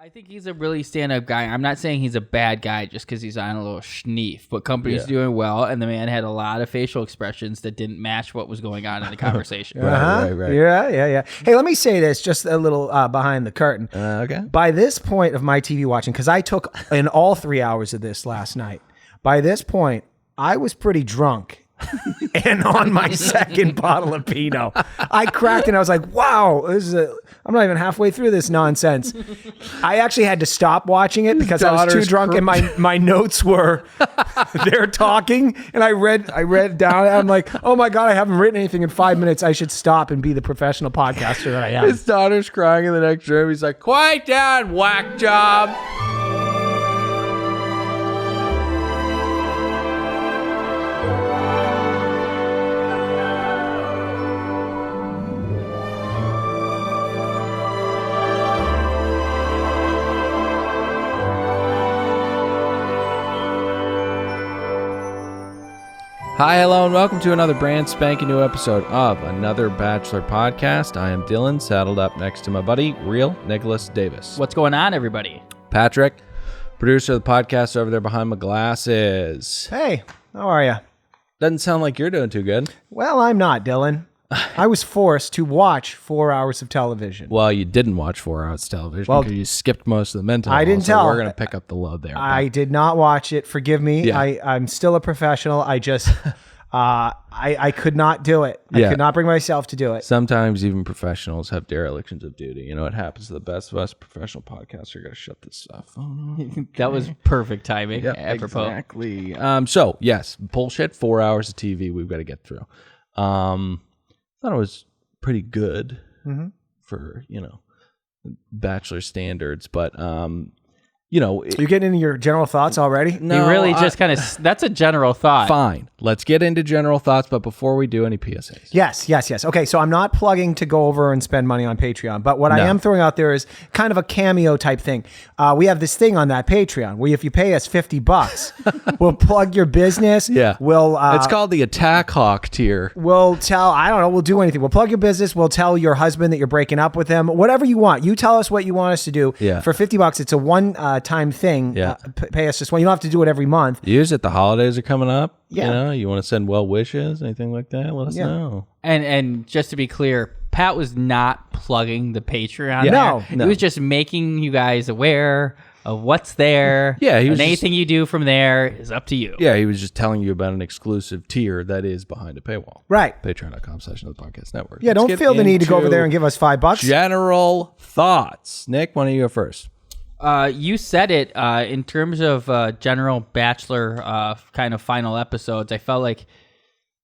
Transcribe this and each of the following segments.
I think he's a really stand-up guy. I'm not saying he's a bad guy just because he's on a little schneef, but company's doing well, and the man had a lot of facial expressions that didn't match what was going on in the conversation. Right. Yeah. Hey, let me say this, just a little behind the curtain. Okay. By this point of my TV watching, because I took in all 3 hours of this last night, by this point, I was pretty drunk. And on my second bottle of Pinot, I cracked and I was like, wow, I'm not even halfway through this nonsense. I actually had to stop watching it because I was too drunk and my notes were, they're talking and I read down. I'm like, oh my God, I haven't written anything in 5 minutes. I should stop and be the professional podcaster that I am. His daughter's crying in the next room. He's like, quiet down, whack job. Hi, hello, and welcome to another brand spanking new episode of Another Bachelor Podcast. I am Dylan, saddled up next to my buddy, Real Nicholas Davis. What's going on, everybody? Patrick, producer of the podcast over there behind my glasses. Hey, how are you? Doesn't sound like you're doing too good. Well, I'm not, Dylan. I was forced to watch 4 hours of television. Well, you didn't watch 4 hours of television because you skipped most of the mental. I didn't tell. We're going to pick up the load there. I did not watch it. Forgive me. Yeah. I'm still a professional. I just, I could not do it. I could not bring myself to do it. Sometimes even professionals have derelictions of duty. You know what happens to the best of us professional podcasts are going to shut this stuff on. That was perfect timing. Yep, apropos. exactly. So, yes, bullshit, 4 hours of TV we've got to get through. I thought it was pretty good for, Bachelor standards, but, you're getting into your general thoughts already? No, you really just kind of, that's a general thought. Fine. Let's get into general thoughts, but before we do, any PSAs? Yes. Okay, so I'm not plugging to go over and spend money on Patreon, but what I am throwing out there is kind of a cameo type thing. We have this thing on that Patreon where if you pay us $50, we'll plug your business. Yeah. It's called the Attack Hawk tier. We'll do anything. We'll plug your business. We'll tell your husband that you're breaking up with him. Whatever you want. You tell us what you want us to do. Yeah. For $50, it's a one-time thing. Yeah. Pay us just one. You don't have to do it every month. Use it. The holidays are coming up. Yeah. You want to send well wishes, anything like that? Let us know. And just to be clear, Pat was not plugging the Patreon. Yeah. No. He was just making you guys aware of what's there. Yeah, he was anything you do from there is up to you. Yeah, he was just telling you about an exclusive tier that is behind a paywall. Right. Patreon.com/Podcast Network. Yeah, don't feel the need to go over there and give us $5. General thoughts. Nick, why don't you go first? You said it in terms of general Bachelor kind of final episodes. I felt like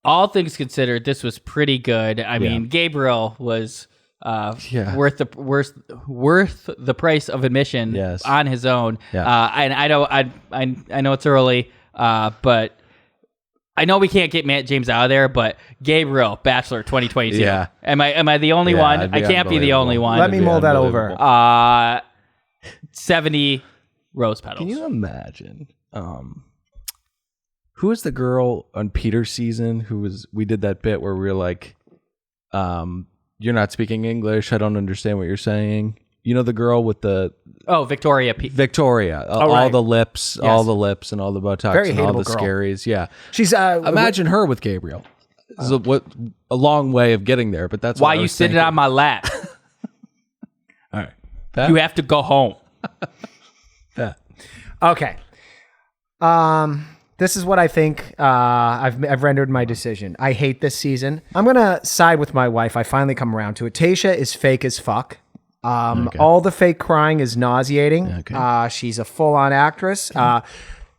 all things considered, this was pretty good. I mean, Gabriel was worth the price of admission on his own. Yeah. And I know it's early, but I know we can't get Matt James out of there. But Gabriel, Bachelor 2022. Yeah. Am I the only one? I can't be the only one. Let me mull that over. 70 rose petals. Can you imagine? Who was the girl on Peter's season we did that bit where we were like, you're not speaking English. I don't understand what you're saying. You know, the girl with Victoria. Victoria. All the lips, all the lips and all the Botox Very and all the girl. scaries. Yeah. She's, imagine her with Gabriel. This is a long way of getting there, but that's why you sitting on my lap. All right. Pat? You have to go home. Okay. This is what I think. I've rendered my decision. I hate this season. I'm gonna side with my wife. I finally come around to it. Tasha is fake as fuck. All the fake crying is nauseating. Okay. She's a full-on actress.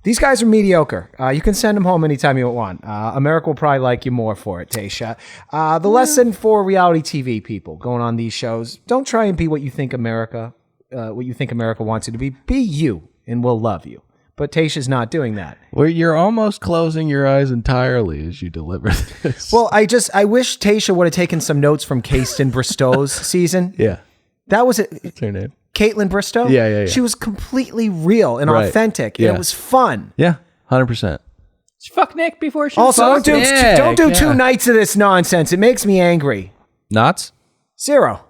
These guys are mediocre. You can send them home anytime you want. America will probably like you more for it, Tasha. The lesson for reality TV people going on these shows: don't try and be what you think America wants you to be. Be you, and we'll love you. But Tasha's not doing that. Well, you're almost closing your eyes entirely as you deliver this. Well, I wish Tasha would have taken some notes from Kasten Bristow's season. Yeah. That was it. What's her name? Caitlin Bristow? Yeah. She was completely real and authentic. Yeah. And it was fun. Yeah, 100%. Fuck Nick before she also, don't do 2 nights of this nonsense. It makes me angry. Knots? 0.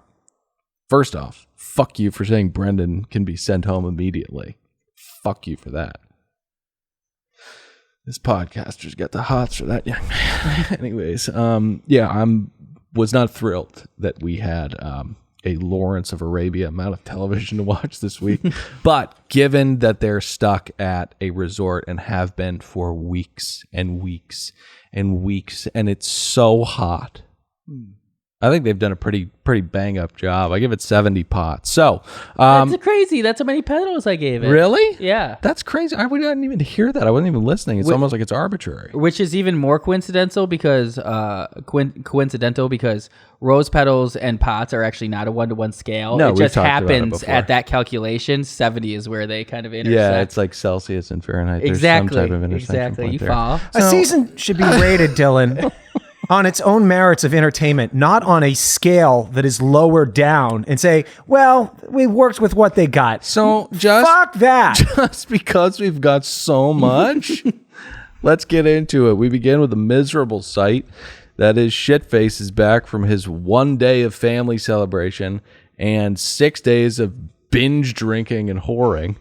First off, fuck you for saying Brendan can be sent home immediately. Fuck you for that. This podcaster's got the hots for that young man. Anyways, was not thrilled that we had a Lawrence of Arabia amount of television to watch this week. But given that they're stuck at a resort and have been for weeks and weeks and weeks, and it's so hot, I think they've done a pretty bang up job. I give it 70 pots. So that's crazy. That's how many petals I gave it. Really? Yeah. That's crazy. I didn't even hear that. I wasn't even listening. It's almost like it's arbitrary. Which is even more coincidental because rose petals and pots are actually not a 1-to-1 scale. No, it just talked about it happens before. at that calculation. 70 is where they kind of intersect. Yeah, it's like Celsius and Fahrenheit. Exactly. There's some type of intersection Exactly. point You there. follow. A season should be rated, Dylan, on its own merits of entertainment, not on a scale that is lower down and say, well, we worked with what they got. So just Fuck that. just because we've got so much, let's get into it. We begin with a miserable sight. That is, Shitface is back from his 1 day of family celebration and 6 days of binge drinking and whoring.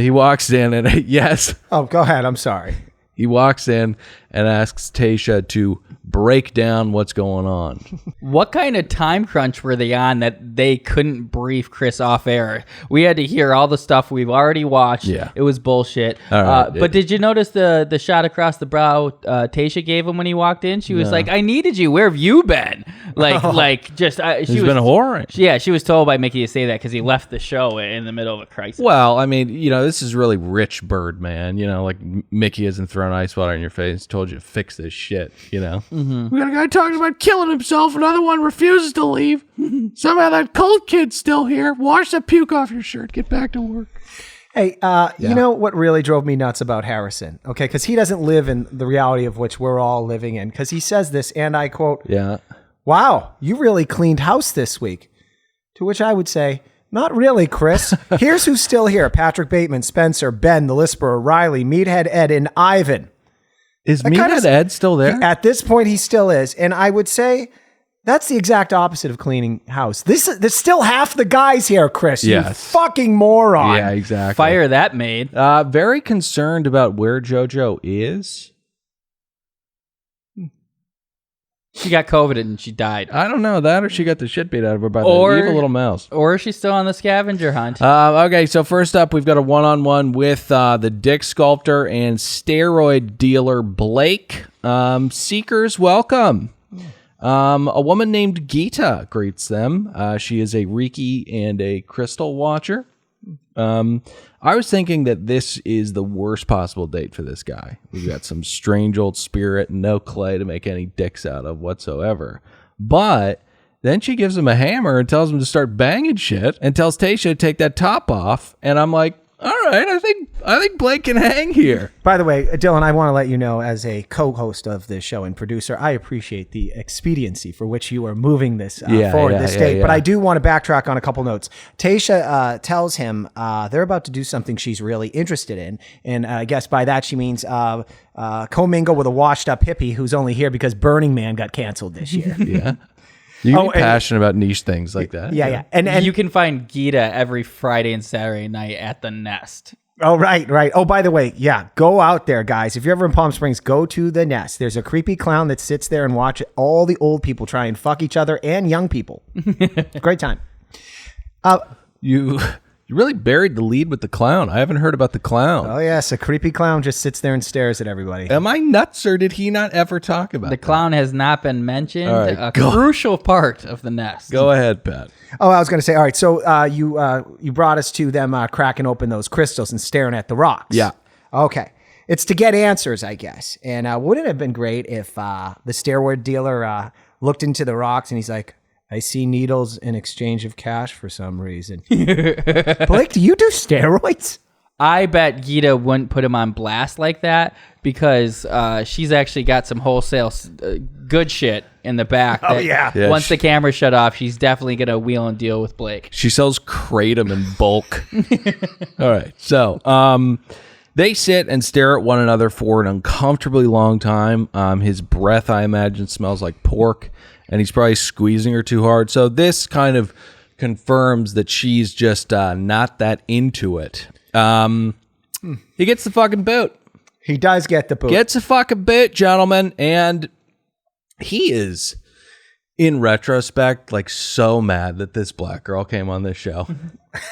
He walks in and yes. Oh, go ahead. I'm sorry. He walks in and asks Tayshia to break down what's going on. What kind of time crunch were they on that they couldn't brief Chris off air? We had to hear all the stuff we've already watched. Yeah. It was bullshit. All right. But did you notice the shot across the brow Tayshia gave him when he walked in? She was like, I needed you. Where have you been? She's been whoring. Yeah, she was told by Mickey to say that because he left the show in the middle of a crisis. Well, I mean, this is really rich Birdman. Like Mickey hasn't thrown ice water in your face, told you to fix this shit, Mm-hmm. We got a guy talking about killing himself, another one refuses to leave. Somehow that cult kid's still here. Wash the puke off your shirt. Get back to work. Hey, you know what really drove me nuts about Harrison? Okay, because he doesn't live in the reality of which we're all living in. Because he says this, and I quote, Yeah. wow, you really cleaned house this week. To which I would say, not really, Chris. Here's who's still here. Patrick Bateman, Spencer, Ben, the Lisperer, Riley, Meathead Ed, and Ivan. Is Meathead Ed still there? At this point, he still is. And I would say that's the exact opposite of cleaning house. There's still half the guys here, Chris. Yes. You fucking moron. Yeah, exactly. Fire that maid. Very concerned about where JoJo is. She got COVID and she died. I don't know that, or she got the shit beat out of her by the evil little mouse. Or she's still on the scavenger hunt. Okay, so first up, we've got a one-on-one with the dick sculptor and steroid dealer Blake. Seekers, welcome. A woman named Geeta greets them. She is a Reiki and a crystal watcher. I was thinking that this is the worst possible date for this guy. We've got some strange old spirit and no clay to make any dicks out of whatsoever. But then she gives him a hammer and tells him to start banging shit and tells Tayshia to take that top off. And I'm like, all right, I think Blake can hang here. By the way, Dylan, I want to let you know, as a co-host of this show and producer, I appreciate the expediency for which you are moving this forward this date. But I do want to backtrack on a couple notes. Tayshia tells him they're about to do something she's really interested in. And I guess by that she means commingle with a washed-up hippie who's only here because Burning Man got canceled this year. Yeah. You can be passionate about niche things like that. Yeah. And you can find Geeta every Friday and Saturday night at the Nest. Oh, right. Oh, by the way, yeah, go out there, guys. If you're ever in Palm Springs, go to the Nest. There's a creepy clown that sits there and watch all the old people try and fuck each other and young people. Great time. You really buried the lead with the clown. I haven't heard about the clown. Oh, yes, a creepy clown just sits there and stares at everybody. Am I nuts, or did he not ever talk about The clown has not been mentioned. All right, a crucial part of the Nest. Go ahead, Pat. Oh, I was going to say, all right, so you brought us to them cracking open those crystals and staring at the rocks. Yeah. Okay. It's to get answers, I guess. And wouldn't it have been great if the steroid dealer looked into the rocks and he's like, I see needles in exchange of cash for some reason. Blake, do you do steroids? I bet Geeta wouldn't put him on blast like that because she's actually got some wholesale good shit in the back. Yeah, Once the camera shut off, she's definitely going to wheel and deal with Blake. She sells kratom in bulk. All right. So they sit and stare at one another for an uncomfortably long time. His breath, I imagine, smells like pork, and he's probably squeezing her too hard. So this kind of confirms that she's just not that into it. He gets the fucking boot. He does get the boot. Gets a fucking boot, gentlemen. And he is, in retrospect, like so mad that this black girl came on this show.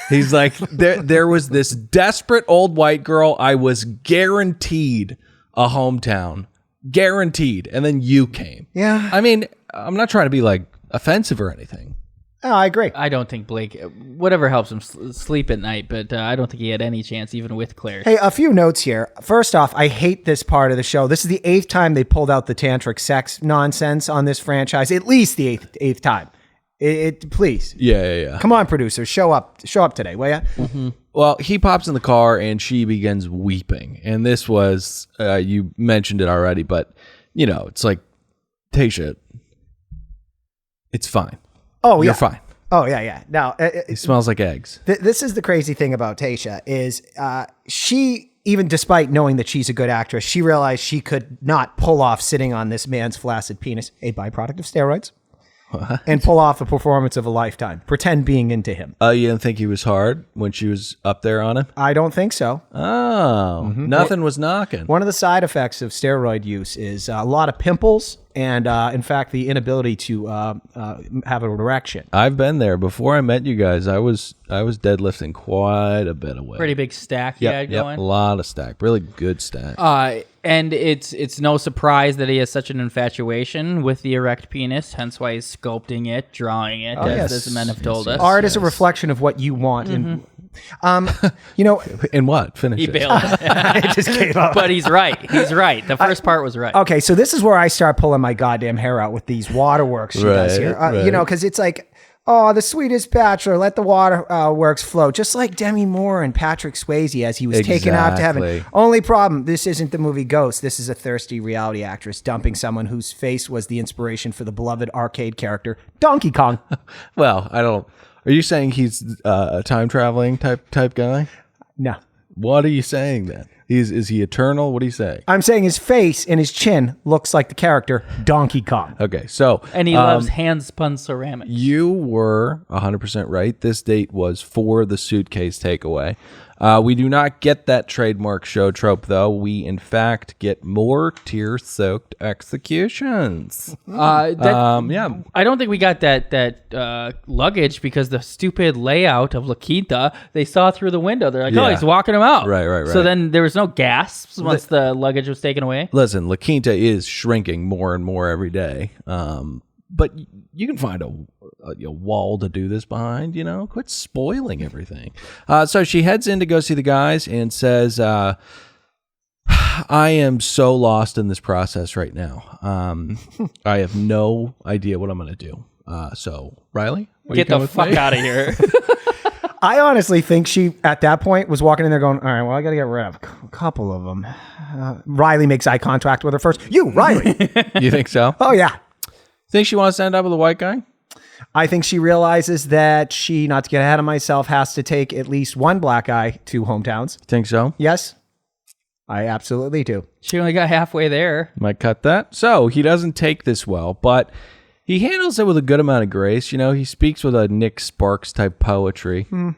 He's like, there was this desperate old white girl. I was guaranteed a hometown. Guaranteed. And then you came. Yeah. I mean, I'm not trying to be like offensive or anything. Oh, I agree. I don't think Blake, whatever helps him sleep at night, but I don't think he had any chance even with Claire. Hey, a few notes here. First off, I hate this part of the show. This is the 8th time they pulled out the tantric sex nonsense on this franchise. At least the eighth time. Please. Yeah. Come on, producers, show up today, will ya? Mm-hmm. Well, he pops in the car and she begins weeping. And this was, you mentioned it already, but, you know, it's like, Tayshia, it's fine. Oh, yeah. You're fine. Oh, yeah. Now, He smells like eggs. This is the crazy thing about Tayshia is she, even despite knowing that she's a good actress, she realized she could not pull off sitting on this man's flaccid penis, a byproduct of steroids, and pull off a performance of a lifetime. Pretend being into him. You didn't think he was hard when she was up there on him? I don't think so. Oh, nothing was knocking. One of the side effects of steroid use is a lot of pimples and, in fact, the inability to have an erection. I've been there. Before I met you guys, I was deadlifting quite a bit of weight. Pretty big stack he had going. A lot of stack. Really good stack. And it's no surprise that he has such an infatuation with the erect penis, hence why he's sculpting it, drawing it, as the men have told us. Art is a reflection of what you want. And, you know, In what? Finish He it. bailed. it just came up. But he's right. The first part was right. Okay, so this is where I start pulling my goddamn hair out with these waterworks she does here. Right. You know, because it's like, oh, the sweetest bachelor, let the waterworks flow. Just like Demi Moore and Patrick Swayze as he was taken out to heaven. Exactly. Only problem, this isn't the movie Ghost. This is a thirsty reality actress dumping someone whose face was the inspiration for the beloved arcade character, Donkey Kong. Well, I don't. Are you saying he's a time traveling type guy? No. What are you saying then? Is he eternal? What do you say? I'm saying his face and his chin looks like the character Donkey Kong. Okay, so And he loves hand-spun ceramics. you were 100% right. This date was for the suitcase takeaway. We do not get that trademark show trope, though. We, in fact, get more tear-soaked executions. I don't think we got that luggage because the stupid layout of La Quinta, they saw through the window. They're like, oh, he's walking him out. Right. So then there was no gasps once the luggage was taken away. Listen, La Quinta is shrinking more and more every day. But you can find a wall to do this behind, you know? Quit spoiling everything. So she heads in to go see the guys and says, I am so lost in this process right now. I have no idea what I'm going to do. So, Riley? Get the fuck out of here. I honestly think she, at that point, was walking in there going, all right, well, I got to get rid of a couple of them. Riley makes eye contact with her first. You, Riley. You think so? Oh, yeah. Think she wants to end up with a white guy? I think she realizes that she, not to get ahead of myself, has to take at least one black guy to hometowns. Think so? Yes, I absolutely do. She only got halfway there. Might cut that. So he doesn't take this well, but he handles it with a good amount of grace. You know, he speaks with a Nick Sparks type poetry. Do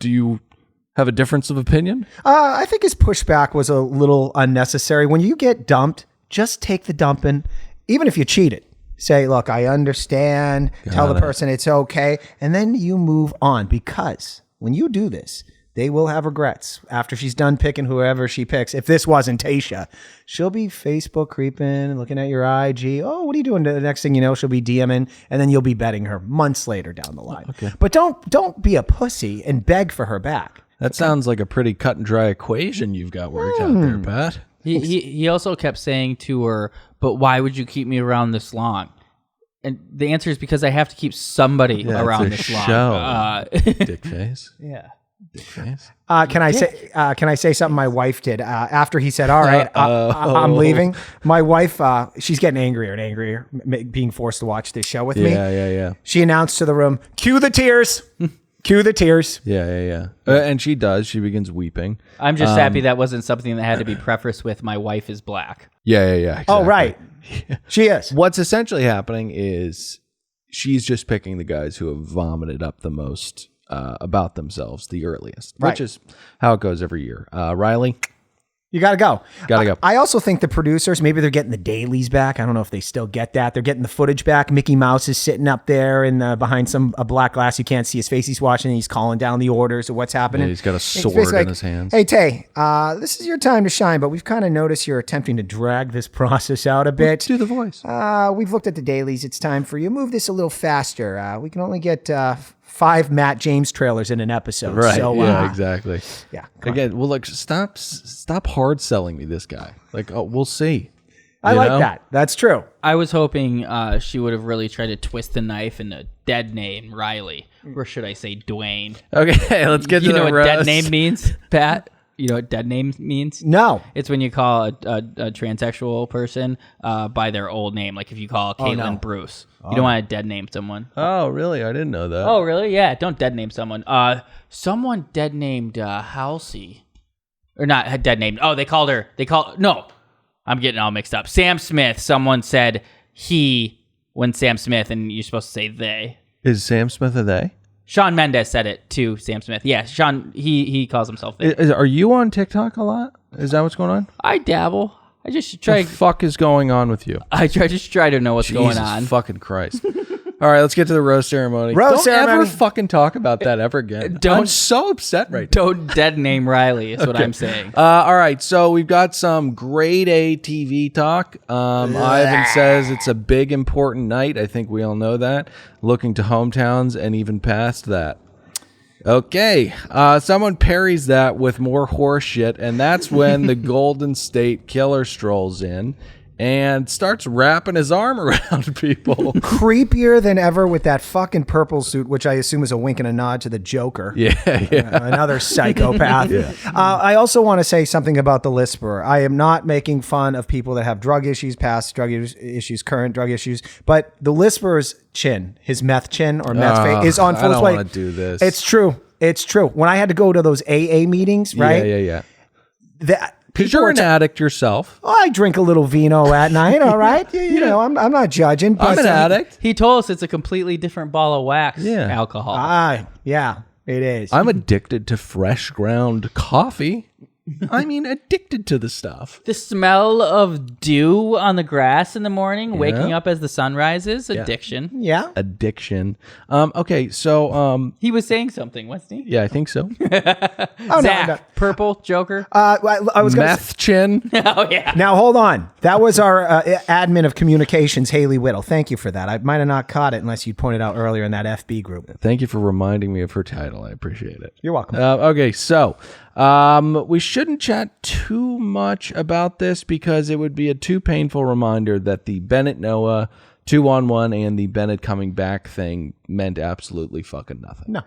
you have a difference of opinion? I think his pushback was a little unnecessary. When you get dumped, just take the dumping, even if you cheated. Say, look, I understand. Tell the person it's okay. And then you move on, because when you do this, they will have regrets after she's done picking whoever she picks. If this wasn't Tayshia, she'll be Facebook creeping, looking at your IG. Oh, what are you doing? The next thing you know, she'll be DMing, and then you'll be betting her months later down the line. Okay. But don't be a pussy and beg for her back. That sounds like a pretty cut and dry equation you've got worked out there, Pat. He also kept saying to her, but why would you keep me around this long? And the answer is because I have to keep somebody around this long. Dick face. Yeah. Dick face. Can I say something my wife did after he said, all right, I'm leaving? My wife, she's getting angrier and angrier being forced to watch this show with me. Yeah. She announced to the room, cue the tears. Cue the tears. Yeah. And she does. She begins weeping. I'm just happy that wasn't something that had to be prefaced with "my wife is black." Yeah. Exactly. Oh, right. She is. What's essentially happening is she's just picking the guys who have vomited up the most about themselves the earliest, which is how it goes every year. Riley? You got to go. Got to go. I also think the producers, maybe they're getting the dailies back. I don't know if they still get that. They're getting the footage back. Mickey Mouse is sitting up there and behind a black glass. You can't see his face. He's watching. He's calling down the orders of what's happening. Yeah, he's got a sword in his hands. Hey, Tay, this is your time to shine, but we've kind of noticed you're attempting to drag this process out a bit. Do the voice. We've looked at the dailies. It's time for you. Move this a little faster. We can only get 5 Matt James trailers in an episode. Right. So, yeah, exactly. Yeah. Again, well, like, stop hard selling me this guy. Like, oh, we'll see. I like that. That's true. I was hoping she would have really tried to twist the knife in a dead name, Riley. Or should I say Dwayne? Okay, let's get to the You know what roast. dead name means, Pat? You know what dead name means? No. It's when you call a transsexual person by their old name. Like if you call Caitlin Bruce. You don't want to dead name someone. Oh, really? I didn't know that. Oh, really? Yeah, don't dead name someone. Someone dead named Halsey. Or not dead named. Oh, no. I'm getting all mixed up. Sam Smith. Someone said he when Sam Smith, and you're supposed to say they. Is Sam Smith a they? Shawn Mendes said it to Sam Smith. Yeah, Sean, he calls himself they. Are you on TikTok a lot? Is that what's going on? I dabble. I just try. What the fuck is going on with you? I just try to know what's going on. Jesus fucking Christ. All right, let's get to the roast ceremony. Don't ever fucking talk about that ever again. I'm so upset right now. Don't dead name Riley is what I'm saying. All right, so we've got some grade A TV talk. Ivan says it's a big, important night. I think we all know that. Looking to hometowns and even past that. Okay, someone parries that with more horse shit, and that's when the Golden State Killer strolls in and starts wrapping his arm around people. Creepier than ever with that fucking purple suit, which I assume is a wink and a nod to the Joker. Yeah. Another psychopath. I also want to say something about the Lisper. I am not making fun of people that have drug issues, past drug issues, current drug issues, but the Lisper's chin, his meth chin or meth face, is on full display. I don't want to do this. It's true. It's true. When I had to go to those AA meetings, right? Yeah. Because you're an addict yourself. I drink a little vino at night, all right? You know, I'm not judging. But I'm an addict. He told us it's a completely different ball of wax alcohol. Yeah, it is. I'm addicted to fresh ground coffee. I mean, addicted to the stuff. The smell of dew on the grass in the morning, waking up as the sun rises, addiction. Yeah. Addiction. Okay, so... he was saying something, wasn't he? Yeah, I think so. Zach, no. Purple, Joker. I was Meth chin. Oh, yeah. Now, hold on. That was our admin of communications, Haley Whittle. Thank you for that. I might have not caught it unless you pointed out earlier in that FB group. Thank you for reminding me of her title. I appreciate it. You're welcome. Okay, so we shouldn't chat too much about this because it would be a too painful reminder that the Bennett-Noah 2-on-1 and the Bennett coming back thing meant absolutely fucking nothing. No.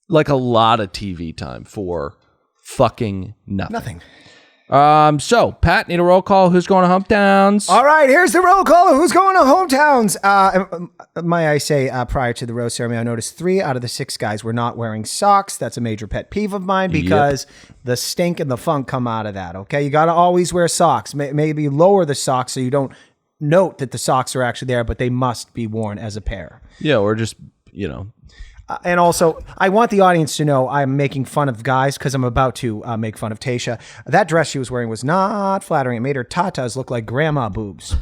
Like a lot of TV time for fucking nothing. Nothing. So, Pat, need a roll call. Who's going to Hometowns? All right, here's the roll call. Who's going to Hometowns? May I say, prior to the roast ceremony, I noticed 3 out of the 6 guys were not wearing socks. That's a major pet peeve of mine because the stink and the funk come out of that, okay? You got to always wear socks. Maybe lower the socks so you don't note that the socks are actually there, but they must be worn as a pair. Yeah, or just, And also, I want the audience to know I'm making fun of guys because I'm about to make fun of Tasha. That dress she was wearing was not flattering. It made her tatas look like grandma boobs.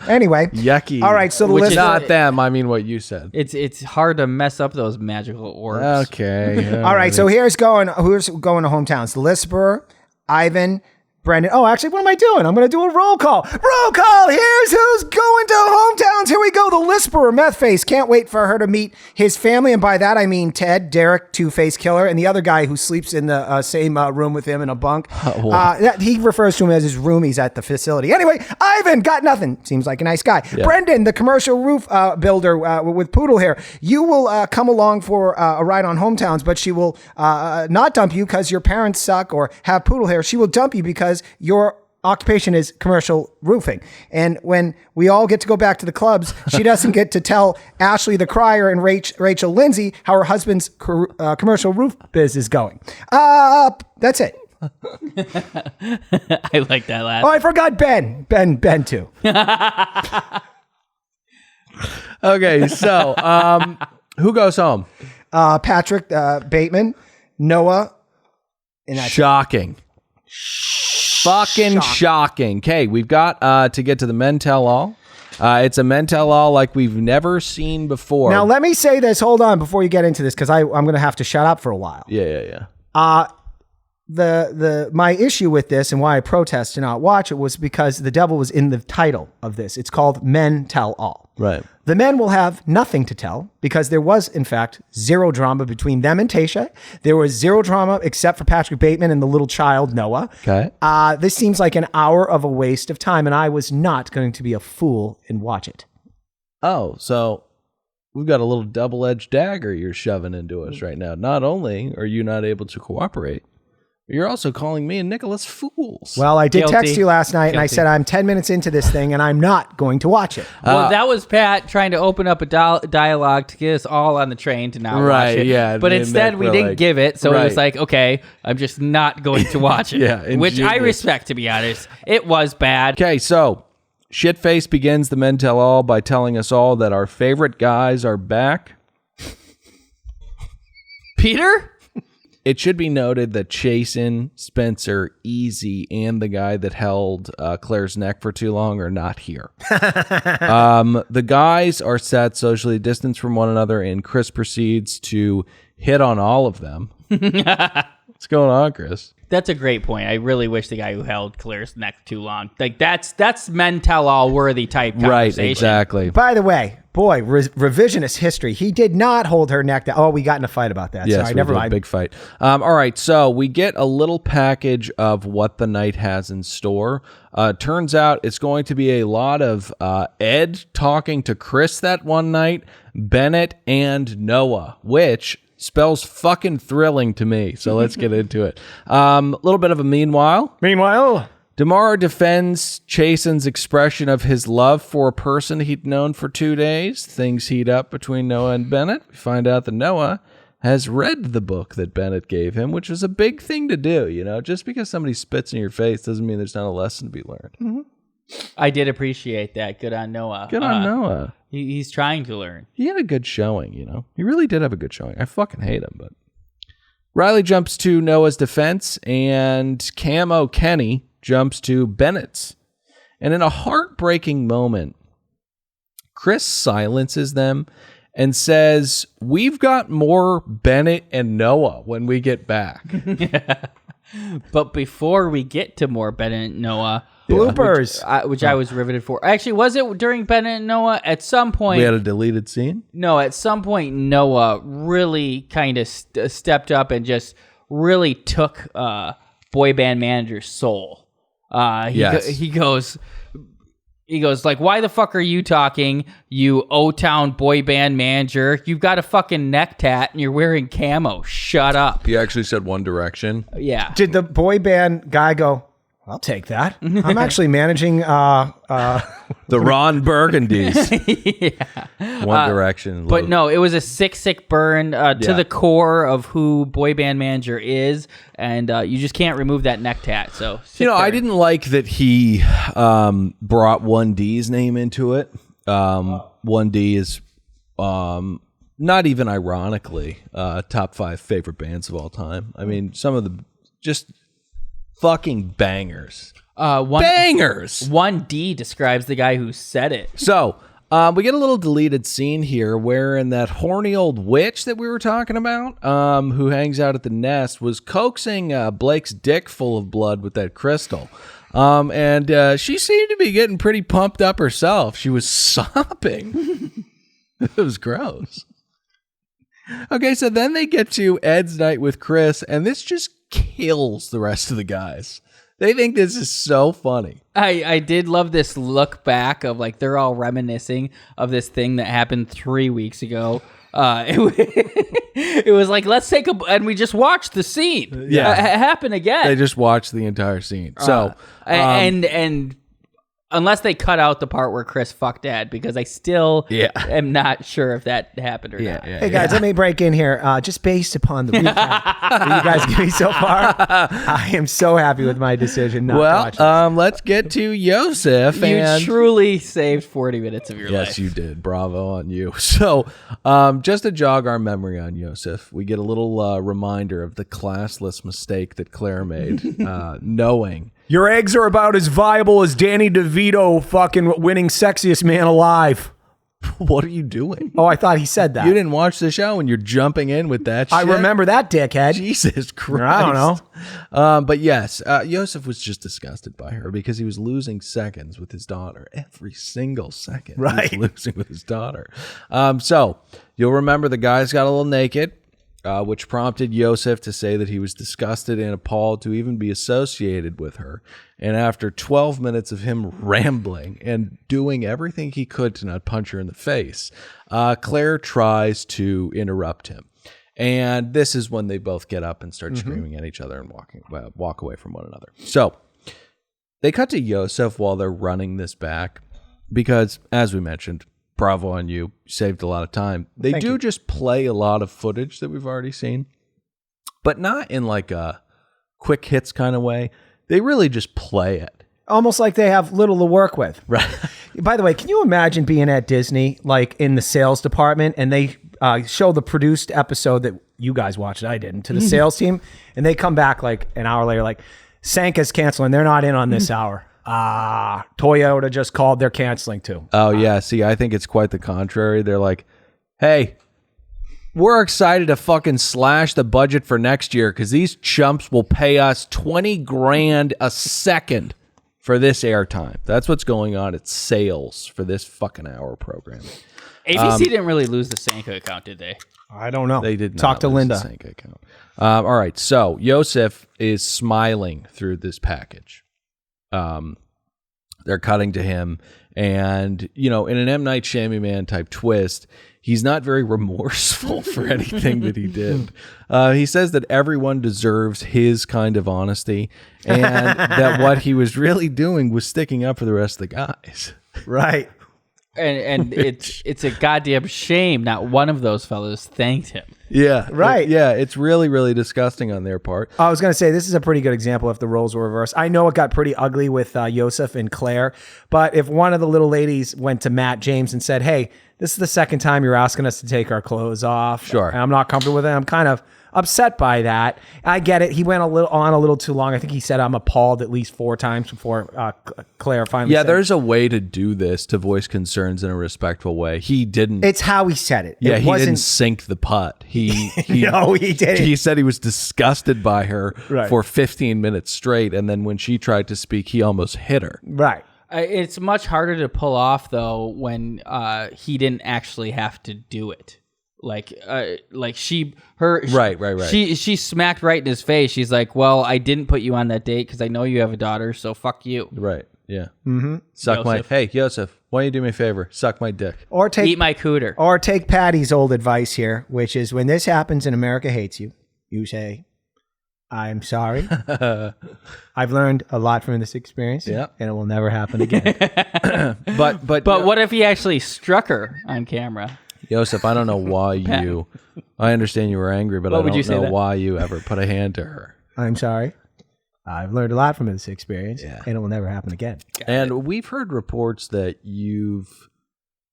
Anyway. Yucky. All right, so the list. Not them. I mean what you said. It's hard to mess up those magical orbs. Okay. All right, so who's going to Hometowns? The Lisper, Ivan, Brendan. Oh, actually, what am I doing? I'm going to do a roll call. Roll call. Here's who's going to Hometowns. Here we go. The Lisper, meth face. Can't wait for her to meet his family. And by that, I mean Ted, Derek, Two-Face Killer, and the other guy who sleeps in the same room with him in a bunk. He refers to him as his roomies at the facility. Anyway, Ivan, got nothing. Seems like a nice guy. Yeah. Brendan, the commercial roof builder with poodle hair. You will come along for a ride on Hometowns, but she will not dump you because your parents suck or have poodle hair. She will dump you because your occupation is commercial roofing. And when we all get to go back to the clubs, she doesn't get to tell Ashley the Crier and Rachel Lindsay how her husband's commercial roof biz is going. That's it. I like that laugh. Oh, I forgot Ben. Ben too. Okay, so who goes home? Patrick Bateman, Noah, and Shocking. Fucking shocking. Okay, we've got to get to the men tell all. It's a men tell all like we've never seen before. Now, let me say this. Hold on before you get into this, because I'm going to have to shut up for a while. Yeah. My issue with this and why I protest to not watch it was because the devil was in the title of this. It's called Men Tell All. Right. The men will have nothing to tell because there was, in fact, zero drama between them and Tayshia. There was zero drama except for Patrick Bateman and the little child, Noah. Okay. This seems like an hour of a waste of time, and I was not going to be a fool and watch it. Oh, so we've got a little double-edged dagger you're shoving into us right now. Not only are you not able to cooperate, you're also calling me and Nicholas fools. Well, I did Guilty. text you last night, and I said I'm 10 minutes into this thing, and I'm not going to watch it. Well, that was Pat trying to open up a dialogue to get us all on the train to now watch it. Yeah. But instead, we didn't give it, so it was like, okay, I'm just not going to watch it. Yeah, which I ingenious. respect, to be honest. It was bad. Okay, so Shitface begins the men tell all by telling us all that our favorite guys are back. Peter? It should be noted that Chasen, Spencer, Easy, and the guy that held Claire's neck for too long are not here. The guys are sat socially distanced from one another, and Chris proceeds to hit on all of them. What's going on, Chris? That's a great point. I really wish the guy who held Claire's neck too long. Like that's men tell all worthy type conversation. Right, exactly. By the way, boy, revisionist history. He did not hold her neck down. Oh, we got in a fight about that. Yes, Sorry, never mind. Big fight. All right, so we get a little package of what the night has in store. Turns out it's going to be a lot of Ed talking to Chris that one night, Bennett, and Noah, which spells fucking thrilling to me. So let's get into it. A little bit of a meanwhile. DeMar defends Chasen's expression of his love for a person he'd known for 2 days. Things heat up between Noah and Bennett. We find out that Noah has read the book that Bennett gave him, which is a big thing to do. You know, just because somebody spits in your face doesn't mean there's not a lesson to be learned. Mm-hmm. I did appreciate that. Good on Noah. Good on Noah. He's trying to learn. He had a good showing, you know. He really did have a good showing. I fucking hate him, but Riley jumps to Noah's defense, and Camo Kenny jumps to Bennett's. And in a heartbreaking moment, Chris silences them and says, "We've got more Bennett and Noah when we get back." But before we get to more Bennett and Noah, bloopers, which I was riveted for. Actually, was it during Bennett and Noah? At some point, we had a deleted scene. No, at some point, Noah really kind of stepped up and just really took boy band manager's soul. He goes like, "Why the fuck are you talking, you O-Town boy band manager? You've got a fucking neck tat and you're wearing camo. Shut up." He actually said One Direction. Yeah. Did the boy band guy go, "I'll take that. I'm actually managing the Ron Burgundies." Yeah. One Direction. But no, it was a sick burn to the core of who boy band manager is, and you just can't remove that neck tat. So I didn't like that he brought 1D's name into it. 1D is not even ironically top 5 favorite bands of all time. I mean, some of the just fucking bangers. Bangers! 1D describes the guy who said it. So, we get a little deleted scene here wherein that horny old witch that we were talking about, who hangs out at the nest, was coaxing Blake's dick full of blood with that crystal. And she seemed to be getting pretty pumped up herself. She was sopping. It was gross. Okay, so then they get to Ed's night with Chris, and this just kills the rest of the guys. They think this is so funny. I did love this look back of like they're all reminiscing of this thing that happened 3 weeks ago. It was like, let's take and we just watched the scene happen again. They just watched the entire scene. So and Unless they cut out the part where Chris fucked Dad, because I still am not sure if that happened or not. Hey guys, let me break in here. Just based upon the recap that you guys give me so far, I am so happy with my decision not to watch this. Let's get to Yosef. You truly saved 40 minutes of your life. Yes, you did. Bravo on you. So, just to jog our memory on Yosef, we get a little reminder of the classless mistake that Claire made, knowing. Your eggs are about as viable as Danny DeVito fucking winning Sexiest Man Alive. What are you doing? Oh, I thought he said that. You didn't watch the show and you're jumping in with that shit? I remember that, dickhead. Jesus Christ. I don't know. But yes, Yosef was just disgusted by her because he was losing seconds with his daughter. Every single second he was losing with his daughter. So you'll remember the guys got a little naked. Which prompted Yosef to say that he was disgusted and appalled to even be associated with her. And after 12 minutes of him rambling and doing everything he could to not punch her in the face, Claire tries to interrupt him. And this is when they both get up and start screaming at each other and walk away from one another. So they cut to Yosef while they're running this back because, as we mentioned, bravo on you. Saved a lot of time. They do just play a lot of footage that we've already seen, but not in like a quick hits kind of way. They really just play it. Almost like they have little to work with. Right. By the way, can you imagine being at Disney, like in the sales department, and they show the produced episode that you guys watched, I didn't, to the sales team, and they come back like an hour later, like, Sanka's canceling. They're not in on this hour. Toyota just called, they're canceling too. Oh, yeah. See, I think it's quite the contrary. They're like, hey, we're excited to fucking slash the budget for next year because these chumps will pay us $20,000 a second for this airtime. That's what's going on. It's sales for this fucking hour programming. ABC didn't really lose the Sanka account, did they? I don't know. They did not talk to lose Linda. the Sanka account. All right. So Yosef is smiling through this package. They're cutting to him, and in an M. Night Shyamalan type twist, he's not very remorseful for anything that he did. He says that everyone deserves his kind of honesty, and that what he was really doing was sticking up for the rest of the guys. Right. And it's a goddamn shame not one of those fellas thanked him. Yeah. Right. It's really, really disgusting on their part. I was going to say, this is a pretty good example if the roles were reversed. I know it got pretty ugly with Yosef and Claire, but if one of the little ladies went to Matt James and said, hey, this is the second time you're asking us to take our clothes off. Sure. And I'm not comfortable with it. I'm kind of upset by that. I get it. He went a little too long. I think he said I'm appalled at least 4 times before Claire finally said there's a way to do this, to voice concerns in a respectful way. He didn't. It's how he said it. Yeah, he didn't sink the putt. No, he didn't. He said he was disgusted by her for 15 minutes straight, and then when she tried to speak, he almost hit her. Right. It's much harder to pull off though when he didn't actually have to do it. Like she smacked right in his face. She's like, "Well, I didn't put you on that date because I know you have a daughter, so fuck you." Right. Yeah. Mm-hmm. Yosef, why don't you do me a favor? Suck my dick. Or eat my cooter. Or take Patty's old advice here, which is when this happens and America hates you, you say, I'm sorry. I've learned a lot from this experience, and it will never happen again. But what if he actually struck her on camera? Yosef, I don't know why you. I understand you were angry, but I don't know why you ever put a hand to her. I'm sorry. I've learned a lot from this experience, and it will never happen again. And we've heard reports that you've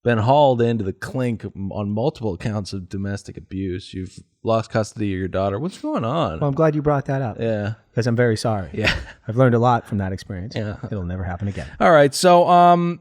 been hauled into the clink on multiple accounts of domestic abuse. You've lost custody of your daughter. What's going on? Well, I'm glad you brought that up. Yeah. Because I'm very sorry. Yeah. I've learned a lot from that experience. Yeah. It'll never happen again. All right. So,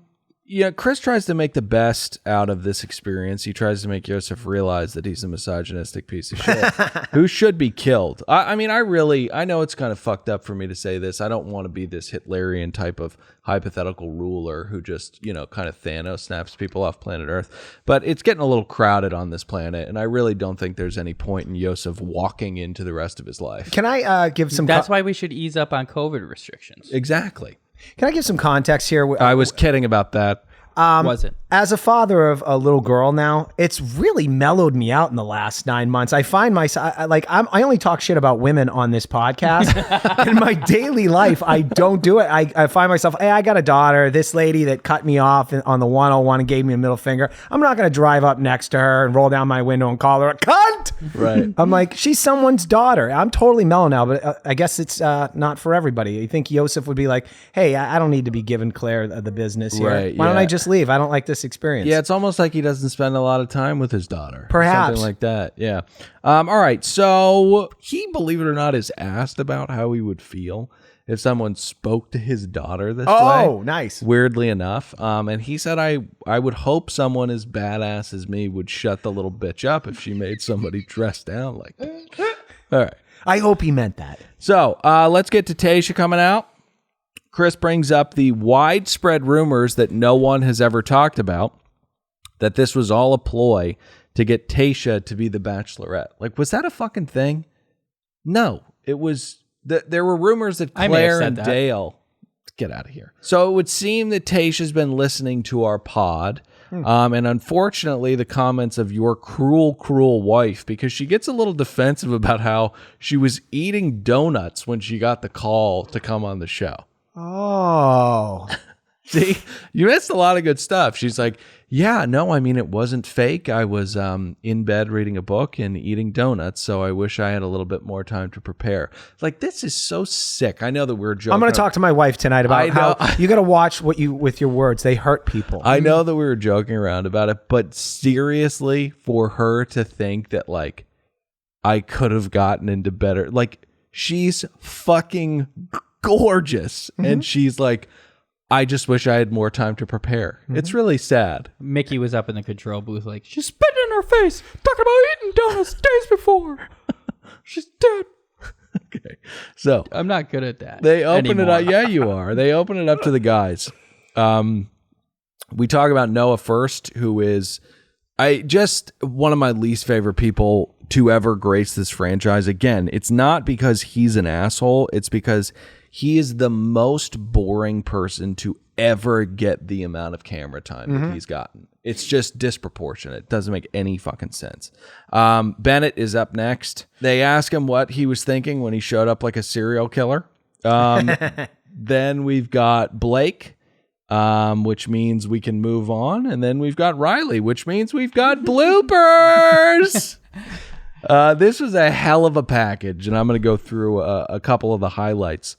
Chris tries to make the best out of this experience. He tries to make Yosef realize that he's a misogynistic piece of shit who should be killed. I know it's kind of fucked up for me to say this. I don't want to be this Hitlerian type of hypothetical ruler who just, kind of Thanos snaps people off planet Earth. But it's getting a little crowded on this planet, and I really don't think there's any point in Yosef walking into the rest of his life. Can I give some... That's why we should ease up on COVID restrictions. Exactly. Can I give some context here? I was kidding about that. Was it? As a father of a little girl now, it's really mellowed me out in the last 9 months. I find myself I only talk shit about women on this podcast. In my daily life, I don't do it. I find myself, hey, I got a daughter. This lady that cut me off on the 101 and gave me a middle finger. I'm not going to drive up next to her and roll down my window and call her a cunt. Right. I'm like, she's someone's daughter. I'm totally mellow now, but I guess it's not for everybody. You think Yosef would be like, hey, I don't need to be giving Claire the business here. Right, Why don't I just leave? I don't like this experience. Yeah, it's almost like he doesn't spend a lot of time with his daughter. Perhaps. Something like that, yeah. All right, so he, believe it or not, is asked about how he would feel if someone spoke to his daughter this way. Oh, nice. Weirdly enough. And he said, I would hope someone as badass as me would shut the little bitch up if she made somebody dress down like that. All right. I hope he meant that. So let's get to Tayshia coming out. Chris brings up the widespread rumors that no one has ever talked about, that this was all a ploy to get Tayshia to be the Bachelorette. Like, was that a fucking thing? No, it was. There were rumors that Claire and Dale. Get out of here. So it would seem that Tayshia's been listening to our pod. And unfortunately, the comments of your cruel, cruel wife, because she gets a little defensive about how she was eating donuts when she got the call to come on the show. Oh. See, you missed a lot of good stuff. She's like, yeah, no, I mean, it wasn't fake. I was in bed reading a book and eating donuts, so I wish I had a little bit more time to prepare. Like, this is so sick. I know that we're joking. I'm going to talk to my wife tonight about how you got to watch with your words. They hurt people. I know that we were joking around about it, but seriously, for her to think that, like, I could have gotten into better, like, she's fucking gorgeous. And she's like, I just wish I had more time to prepare. It's really sad. Mickey was up in the control booth like, she's spitting in her face, talking about eating donuts days before. She's dead. Okay. So I'm not good at that. They open anymore. it up. Yeah, you are. They open it up to the guys. We talk about Noah first, who is one of my least favorite people to ever grace this franchise. Again, it's not because he's an asshole. It's because he is the most boring person to ever get the amount of camera time that he's gotten. It's just disproportionate. It doesn't make any fucking sense. Bennett is up next. They ask him what he was thinking when he showed up like a serial killer. Then we've got Blake, which means we can move on. And then we've got Riley, which means we've got bloopers. This was a hell of a package, and I'm going to go through a couple of the highlights.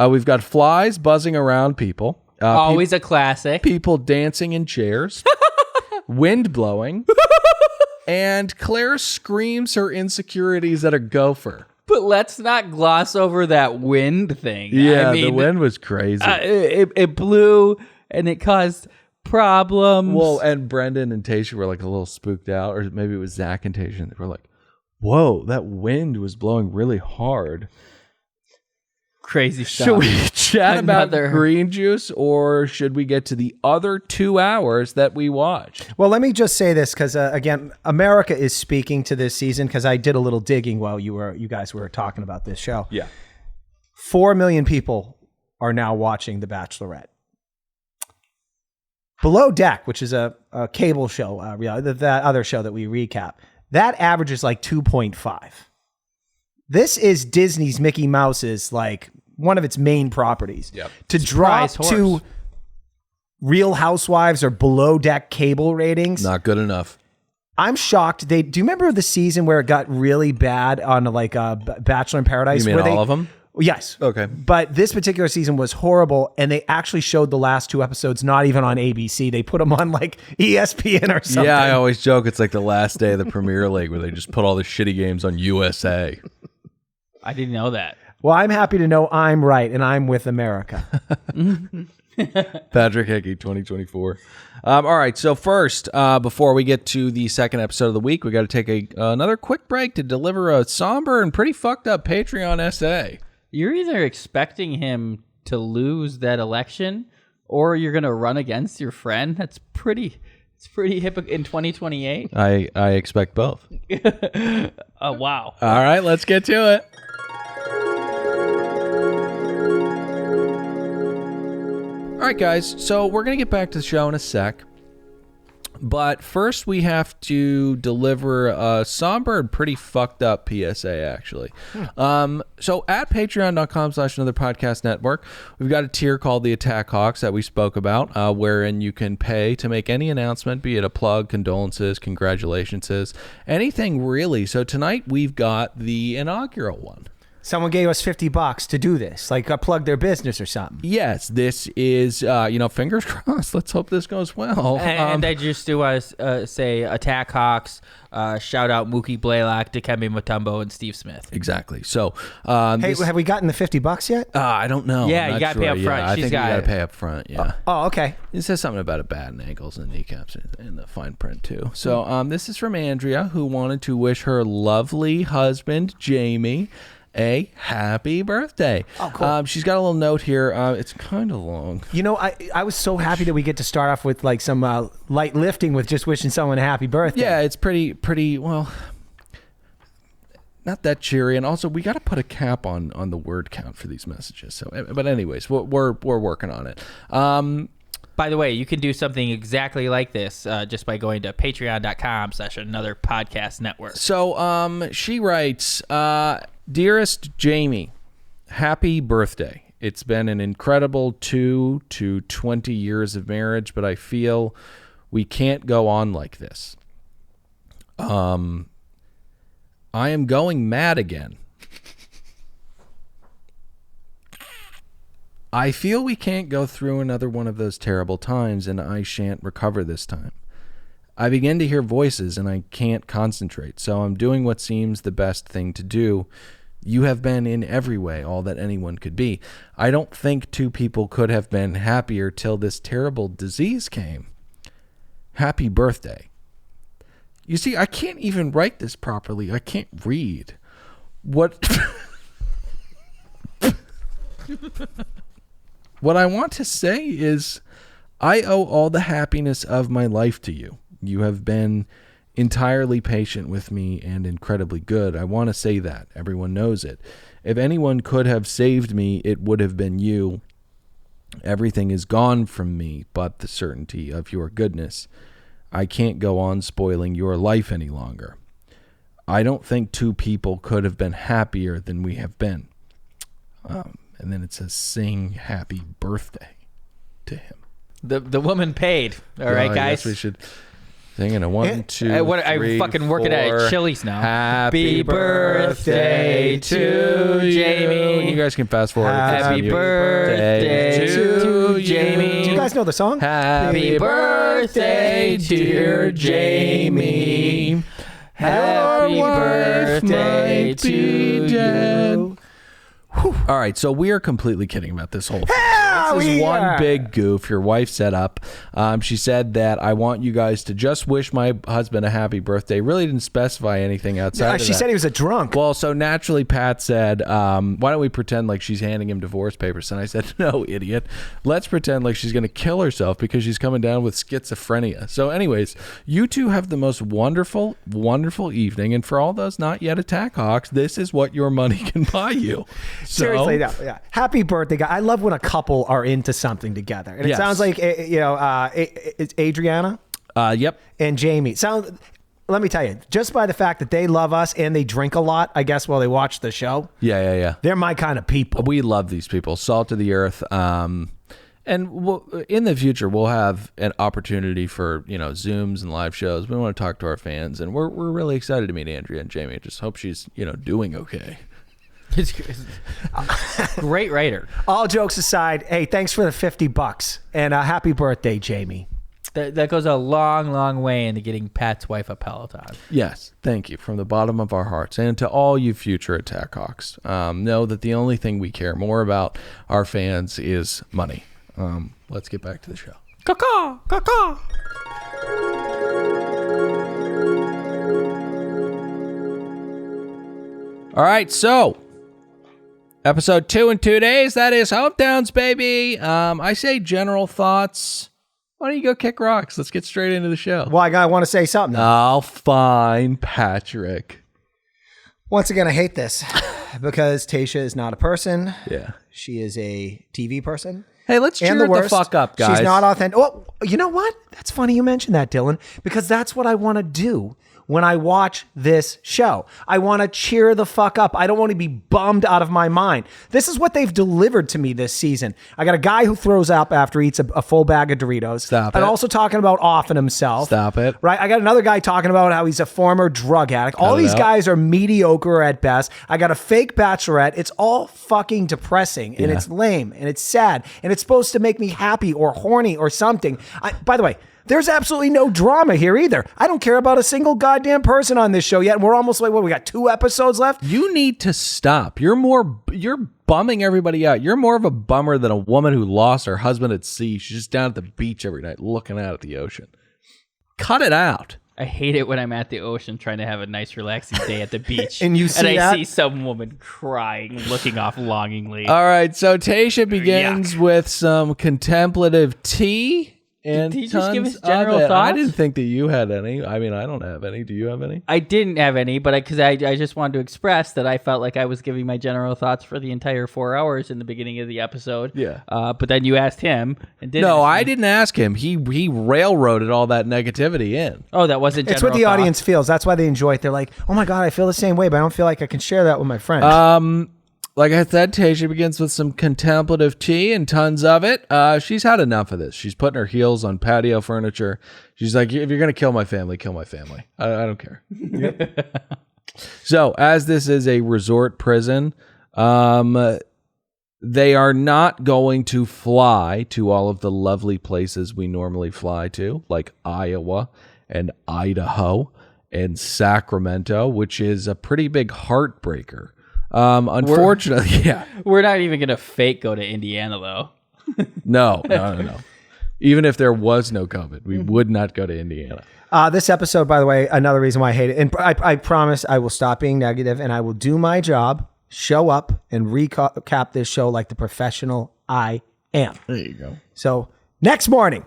We've got flies buzzing around people. Always a classic. People dancing in chairs. Wind blowing. And Claire screams her insecurities at a gopher. But let's not gloss over that wind thing. Yeah, I mean, the wind was crazy. It blew, and it caused problems. Well, and Brendan and Tayshia were like a little spooked out, or maybe it was Zach and Tayshia. They were like, whoa, that wind was blowing really hard. Crazy stuff. Should we chat about green juice, or should we get to the other 2 hours that we watched? Well, let me just say this, because again, America is speaking to this season, because I did a little digging while you guys were talking about this show. Yeah. 4 million people are now watching The Bachelorette. Below Deck, which is a cable show, that other show that we recap, that averages like 2.5. This is Disney's Mickey Mouse's, like, one of its main properties. Yep. To drop to Real Housewives or Below Deck cable ratings. Not good enough. I'm shocked. Do you remember the season where it got really bad on like Bachelor in Paradise? You mean all of them? Yes. Okay. But this particular season was horrible, and they actually showed the last 2 episodes not even on ABC. They put them on like ESPN or something. Yeah, I always joke it's like the last day of the Premier League where they just put all the shitty games on USA. I didn't know that. Well, I'm happy to know I'm right, and I'm with America. Patrick Hickey, 2024. All right, so first, before we get to the second episode of the week, we got to take another quick break to deliver a somber and pretty fucked up Patreon essay. You're either expecting him to lose that election, or you're going to run against your friend. It's pretty hip in 2028. I expect both. Oh, wow. All right, let's get to it. All right, guys, so we're going to get back to the show in a sec. But first, we have to deliver a somber and pretty fucked up PSA, actually. So at patreon.com/anotherpodcastnetwork, we've got a tier called the Attack Hawks that we spoke about, wherein you can pay to make any announcement, be it a plug, condolences, congratulations, anything really. So tonight, we've got the inaugural one. Someone gave us $50 to do this, like plug their business or something. Yes, this is, fingers crossed. Let's hope this goes well. And I just do want to say Attack Hawks, shout out Mookie Blaylock, Dikembe Mutombo, and Steve Smith. Exactly. So, hey, have we gotten the $50 yet? I don't know. Yeah, you got to pay up front. Yeah, I think you got to pay up front, yeah. Oh, okay. It says something about a bat and ankles and kneecaps in the fine print, too. So, this is from Andrea, who wanted to wish her lovely husband, Jamie, a happy birthday. Oh, cool. She's got a little note here. It's kind of long. You know, I was so happy that we get to start off with like some light lifting with just wishing someone a happy birthday. Yeah, it's pretty well, not that cheery. And also, we got to put a cap on the word count for these messages. So, but anyways, we're working on it. By the way, you can do something exactly like this just by going to patreon.com/anotherpodcastnetwork. So she writes, Dearest Jamie, happy birthday. It's been an incredible 2 to 20 years of marriage, but I feel we can't go on like this. I am going mad again. I feel we can't go through another one of those terrible times, and I shan't recover this time. I begin to hear voices, and I can't concentrate, so I'm doing what seems the best thing to do. You have been in every way all that anyone could be. I don't think two people could have been happier till this terrible disease came. Happy birthday. You see, I can't even write this properly. I can't read. What... What I want to say is I owe all the happiness of my life to you. You have been entirely patient with me and incredibly good. I want to say that. Everyone knows it. If anyone could have saved me, it would have been you. Everything is gone from me but the certainty of your goodness. I can't go on spoiling your life any longer. I don't think two people could have been happier than we have been. And then it says, sing happy birthday to him. The woman paid. All right, guys. I guess we should sing in a 1, 2, 3, I'm fucking working at Chili's now. Happy birthday to Jamie. You guys can fast forward. Happy birthday to Jamie. Do you guys know the song? Happy birthday, dear Jamie. Happy birthday to you. All right, so we are completely kidding about this whole thing. This is one big goof your wife set up. She said that I want you guys to just wish my husband a happy birthday. Really didn't specify anything outside of that. She said he was a drunk. Well, so naturally Pat said, why don't we pretend like she's handing him divorce papers? And I said, no, idiot. Let's pretend like she's going to kill herself because she's coming down with schizophrenia. So anyways, you two have the most wonderful, wonderful evening. And for all those not yet Attack Hawks, this is what your money can buy you. Seriously, no, yeah. Happy birthday, guy. I love when a couple are into something together. And it sounds like, it's Adriana. Yep. And Jamie. Let me tell you, just by the fact that they love us and they drink a lot, I guess, while they watch the show. Yeah. They're my kind of people. We love these people. Salt of the earth. And in the future, we'll have an opportunity for, Zooms and live shows. We want to talk to our fans. And we're really excited to meet Andrea and Jamie. I just hope she's, doing okay. Great writer. All jokes aside, hey, thanks for the $50 and happy birthday, Jamie. That goes a long, long way into getting Pat's wife a Peloton. Yes, thank you from the bottom of our hearts. And to all you future Attack Hawks, know that the only thing we care more about our fans is money. Let's get back to the show. Caw-caw, caw-caw. All right, so episode 2 in 2 days. That is Hometowns, baby. I say general thoughts. Why don't you go kick rocks? Let's get straight into the show. Well, I want to say something. Oh, fine, Patrick. Once again, I hate this because Tayshia is not a person. Yeah. She is a TV person. Hey, let's cheer and the the worst. fuck up, guys. She's not authentic. Oh, you know what? That's funny you mentioned that, Dylan, because that's what I want to do when I watch this show. I want to cheer the fuck up. I don't want to be bummed out of my mind. This is what they've delivered to me this season. I got a guy who throws up after he eats a full bag of Doritos. Stop it. And also talking about offing himself. Stop it. Right? I got another guy talking about how he's a former drug addict. All these guys are mediocre at best. I got a fake Bachelorette. It's all fucking depressing and it's lame and it's sad and it's supposed to make me happy or horny or something. By the way, there's absolutely no drama here either. I don't care about a single goddamn person on this show yet. And we're almost like, we got 2 episodes left? You need to stop. You're bumming everybody out. You're more of a bummer than a woman who lost her husband at sea. She's just down at the beach every night looking out at the ocean. Cut it out. I hate it when I'm at the ocean trying to have a nice relaxing day at the beach. And you see I see some woman crying, looking off longingly. All right, so Tayshia begins with some contemplative tea. And did he just give tons his general of it. thoughts? I didn't think that you had any. I mean, I don't have any. Do you have any? I didn't have any, but because I just wanted to express that I felt like I was giving my general thoughts for the entire 4 hours in the beginning of the episode. Yeah. But then you asked him and didn't. No, I didn't ask him. He railroaded all that negativity in. Oh, that wasn't general It's what the thoughts. audience feels. That's why they enjoy it. They're like, oh my God, I feel the same way, but I don't feel like I can share that with my friends. Like I said, Tayshia begins with some contemplative tea and tons of it. She's had enough of this. She's putting her heels on patio furniture. She's like, if you're going to kill my family, kill my family. I don't care. So, as this is a resort prison, they are not going to fly to all of the lovely places we normally fly to, like Iowa and Idaho and Sacramento, which is a pretty big heartbreaker. Unfortunately, We're not even going to fake go to Indiana, though. No. Even if there was no COVID, we would not go to Indiana. This episode, by the way, another reason why I hate it. And I promise I will stop being negative and I will do my job, show up, and recap this show like the professional I am. There you go. So next morning,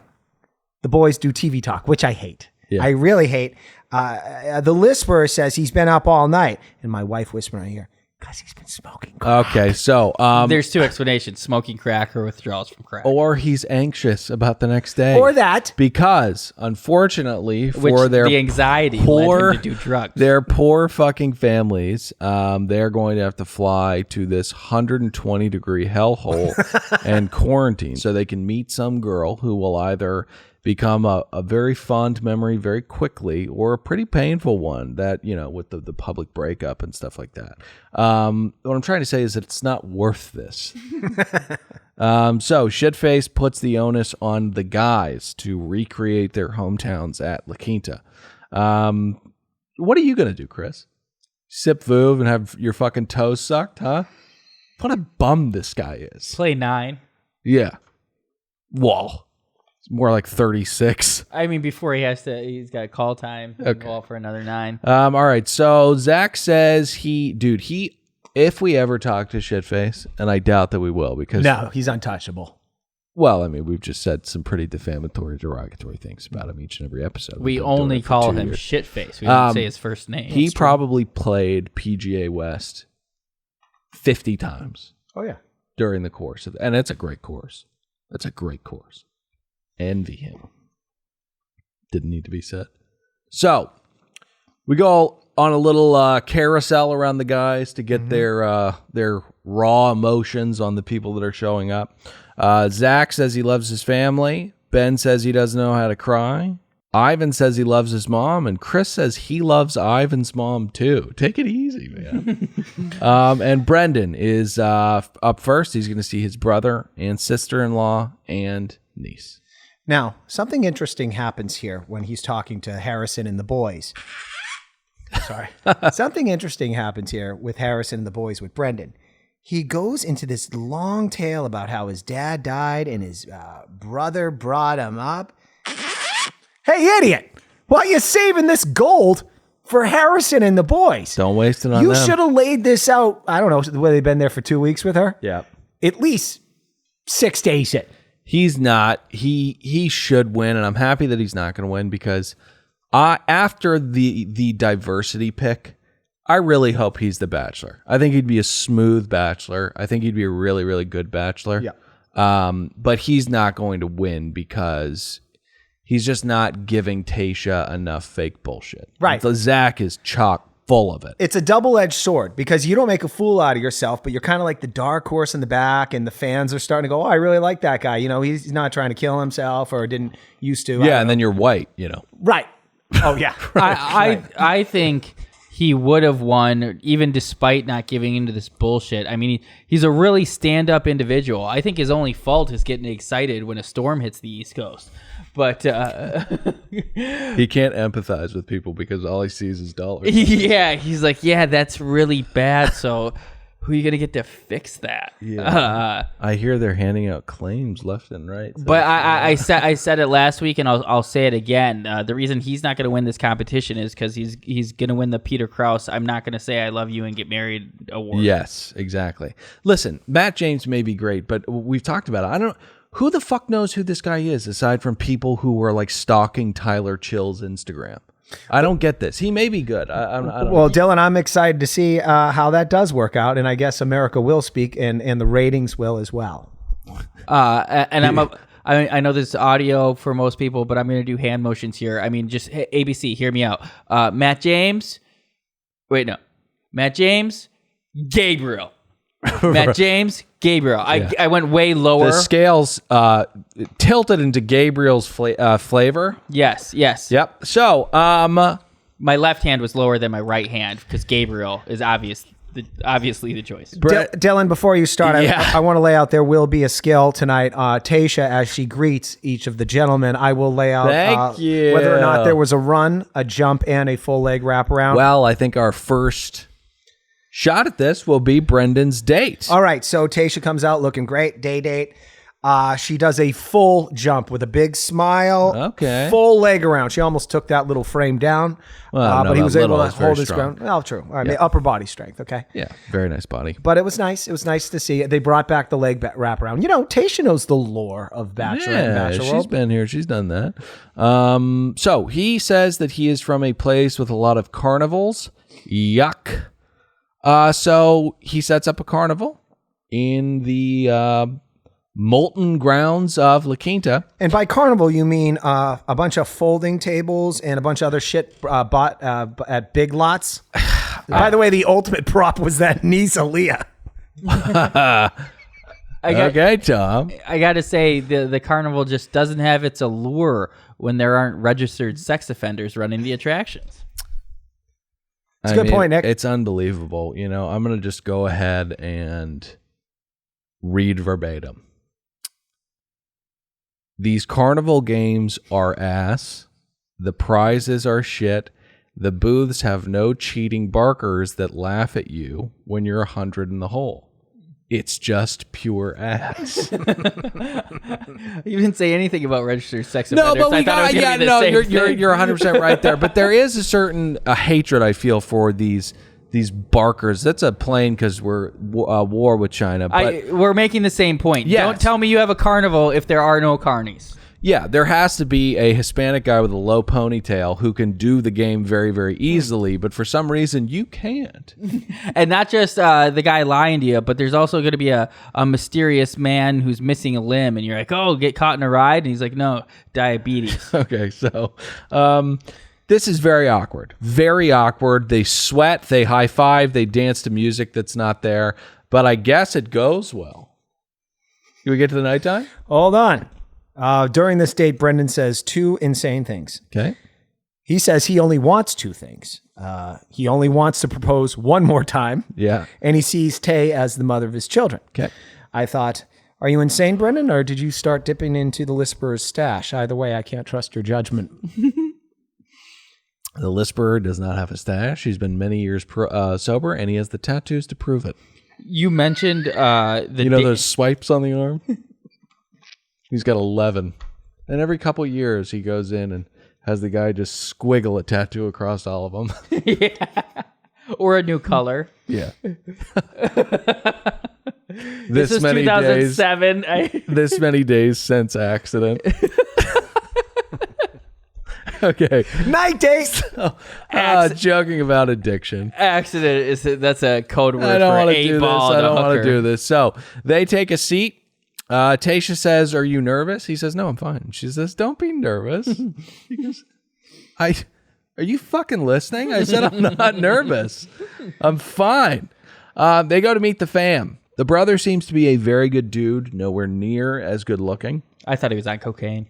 the boys do TV talk, which I hate. Yeah. I really hate. The Lisper says he's been up all night. And my wife whispered in my ear, because he's been smoking crack. Okay, so There's 2 explanations: smoking crack or withdrawals from crack. or he's anxious about the next day, Or that. because unfortunately for the anxiety poor, led him to do drugs. their poor fucking families, they're going to have to fly to this 120-degree hellhole and quarantine so they can meet some girl who will either become a very fond memory very quickly or a pretty painful one that, with the public breakup and stuff like that. What I'm trying to say is that it's not worth this. So Shitface puts the onus on the guys to recreate their hometowns at La Quinta. What are you going to do, Chris? Sip Vouv and have your fucking toes sucked, huh? What a bum this guy is. Play 9. Yeah. Whoa. More like 36. I mean, before he's got call time. He can go out for another 9. All right. So Zach says if we ever talk to Shitface, and I doubt that we will because. No, he's untouchable. Well, I mean, we've just said some pretty defamatory, derogatory things about him each and every episode. We only call him Shitface. We don't say his first name. He probably played PGA West 50 times. Oh, yeah. During the course of, and it's a great course. That's a great course. Envy him. Didn't need to be said. So we go on a little carousel around the guys to get their raw emotions on the people that are showing up. Zach says he loves his family. Ben says he doesn't know how to cry. Ivan says he loves his mom, and Chris says he loves Ivan's mom too. Take it easy, man. And Brendan is up first. He's going to see his brother and sister-in-law and niece. Now, something interesting happens here when he's talking to Harrison and the boys. Sorry. Something interesting happens here with Harrison and the boys with Brendan. He goes into this long tale about how his dad died and his brother brought him up. Hey, idiot! Why are you saving this gold for Harrison and the boys? Don't waste it on You them. should have laid this out, I don't know, whether they've been there for 2 weeks with her? Yeah. At least 6 days in. He's not. He should win, and I'm happy that he's not going to win because after the diversity pick, I really hope he's the Bachelor. I think he'd be a smooth Bachelor. I think he'd be a really, really good Bachelor. Yeah. But he's not going to win because he's just not giving Tayshia enough fake bullshit. Right. So Zach is chock full of it. It's a double-edged sword because you don't make a fool out of yourself, but you're kind of like the dark horse in the back, and the fans are starting to go, oh, I really like that guy. You know, he's not trying to kill himself or didn't used to. Yeah, and then you're white, you know. Right. Oh, yeah. I think he would have won even despite not giving into this bullshit. I mean, he's a really stand-up individual. I think his only fault is getting excited when a storm hits the East Coast. But he can't empathize with people because all he sees is dollars. Yeah, he's like, yeah, that's really bad. So who are you going to get to fix that? Yeah. I hear they're handing out claims left and right. So but I said it last week, and I'll say it again. The reason he's not going to win this competition is because he's going to win the Peter Krause I'm not going to say I love you and get married award. Yes, exactly. Listen, Matt James may be great, but we've talked about it. Who the fuck knows who this guy is aside from people who were like stalking Tyler Chill's Instagram? I don't get this. He may be good. I don't well, Dylan, I'm excited to see how that does work out, and I guess America will speak, and the ratings will as well. And I know this is audio for most people, but I'm going to do hand motions here. I mean, just ABC, hear me out. Matt James, Gabriel. Matt James, Gabriel. I went way lower. The scales tilted into Gabriel's flavor. Yes. Yep. So, my left hand was lower than my right hand because Gabriel is obviously the choice. Dylan, before you start, I want to lay out there will be a skill tonight. Tayshia, as she greets each of the gentlemen, I will lay out whether or not there was a run, a jump, and a full leg wraparound. Well, I think our first shot at this will be Brendan's date. All right, so Tayshia comes out looking great, date. She does a full jump with a big smile. Okay. Full leg around. She almost took that little frame down, but he was able to hold his ground. Oh, true. All right, upper body strength. Okay. Yeah, very nice body. But it was nice. It was nice to see. They brought back the leg wraparound. You know, Tayshia knows the lore of Bachelor and Bachelor. She's been here. She's done that. So he says that he is from a place with a lot of carnivals. Yuck. So he sets up a carnival in the molten grounds of La Quinta. And by carnival, you mean a bunch of folding tables and a bunch of other shit bought at Big Lots? By the way, the ultimate prop was that niece Aaliyah. Okay, Tom. I got to say, the carnival just doesn't have its allure when there aren't registered sex offenders running the attractions. It's a good point, Nick. It's unbelievable. You know, I'm going to just go ahead and read verbatim. These carnival games are ass. The prizes are shit. The booths have no cheating barkers that laugh at you when you're 100 in the hole. It's just pure ass. You didn't say anything about registered sex offenders. No, but you're 100% right there. But there is a certain hatred I feel for these barkers. That's a plain because we're war with China. But we're making the same point. Yes. Don't tell me you have a carnival if there are no carnies. Yeah, there has to be a Hispanic guy with a low ponytail who can do the game very, very easily, but for some reason you can't. And not just the guy lying to you, but there's also going to be a mysterious man who's missing a limb, and you're like, oh, get caught in a ride? And he's like, no, diabetes. Okay, so this is very awkward. Very awkward. They sweat, they high-five, they dance to music that's not there, but I guess it goes well. Can we get to the nighttime? Hold on. During this date, Brendan says two insane things. Okay. He says he only wants two things. He only wants to propose one more time. Yeah. And he sees Tay as the mother of his children. Okay. I thought, are you insane, Brendan, or did you start dipping into the Lisperer's stash? Either way, I can't trust your judgment. The Lisperer does not have a stash. He's been many years sober, and he has the tattoos to prove it. You mentioned those swipes on the arm? He's got 11. And every couple years, he goes in and has the guy just squiggle a tattoo across all of them. Yeah. Or a new color. Yeah. This is many 2007. This many days since accident. Okay. Night date. Joking about addiction. Accident that's a code word I don't for want to a do ball. this. I don't want to do this. So they take a seat Tayshia says, "Are you nervous?" He says, "No, I'm fine." She says, "Don't be nervous." He goes, Are you fucking listening? I said I'm not nervous. I'm fine. They go to meet the fam. The brother seems to be a very good dude, nowhere near as good looking. I thought he was on cocaine.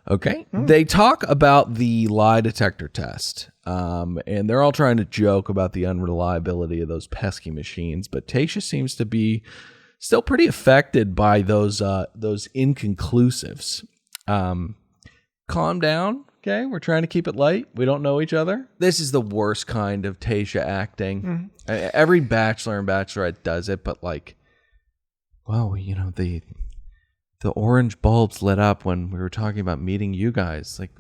Okay. They talk about the lie detector test, and they're all trying to joke about the unreliability of those pesky machines, but Tayshia seems to be still pretty affected by those inconclusives. Calm down. Okay, we're trying to keep it light. We don't know each other. This is the worst kind of Tayshia acting. Every Bachelor and Bachelorette does it, but like, wow, the orange bulbs lit up when we were talking about meeting you guys. Like,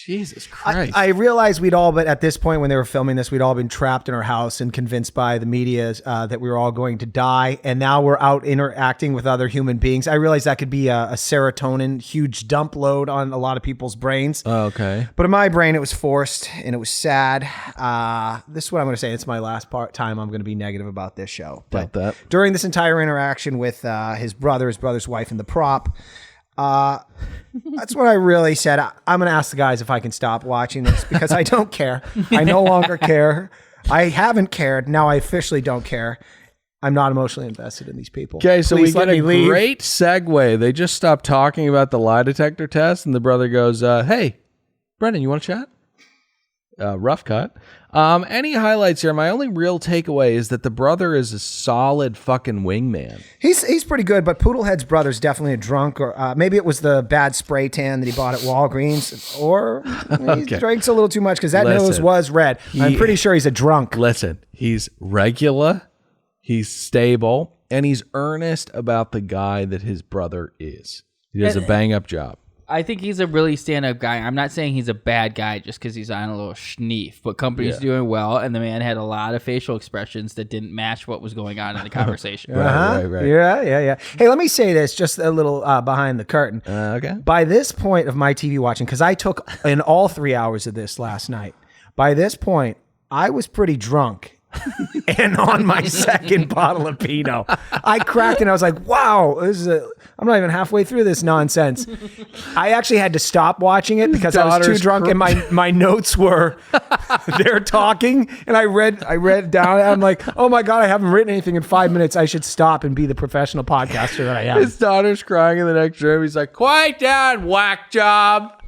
Jesus Christ. I realized but at this point when they were filming this, we'd all been trapped in our house and convinced by the media that we were all going to die. And now we're out interacting with other human beings. I realized that could be a serotonin huge dump load on a lot of people's brains. Oh, okay. But in my brain, it was forced and it was sad. This is what I'm going to say. It's my last time I'm going to be negative about this show. About that. During this entire interaction with his brother's wife, and the prop, that's what I really said. I'm going to ask the guys if I can stop watching this because I don't care. I no longer care. I haven't cared. Now I officially don't care. I'm not emotionally invested in these people. Okay, so Please we get a leave. great segue. They just stopped talking about the lie detector test, and the brother goes, "Hey, Brendan, you want to chat?" Rough cut. Any highlights here? My only real takeaway is that the brother is a solid fucking wingman. He's pretty good, but Poodlehead's brother's definitely a drunk, or maybe it was the bad spray tan that he bought at Walgreens, or he drinks a little too much because that nose was red. I'm pretty sure he's a drunk. Listen, he's regular, he's stable, and he's earnest about the guy that his brother is. He does a bang-up job. I think he's a really stand-up guy. I'm not saying he's a bad guy just because he's on a little schneef, but company's doing well, and the man had a lot of facial expressions that didn't match what was going on in the conversation. Right. Yeah. Hey, let me say this, just a little behind the curtain. Okay. By this point of my TV watching, because I took in all 3 hours of this last night, by this point, I was pretty drunk. And on my second bottle of Pinot, I cracked and I was like, wow, I'm not even halfway through this nonsense. I actually had to stop watching it because I was too drunk and my notes were, they're talking and I read down and I'm like, oh my God, I haven't written anything in 5 minutes. I should stop and be the professional podcaster that I am. His daughter's crying in the next room. He's like, quiet down, whack job.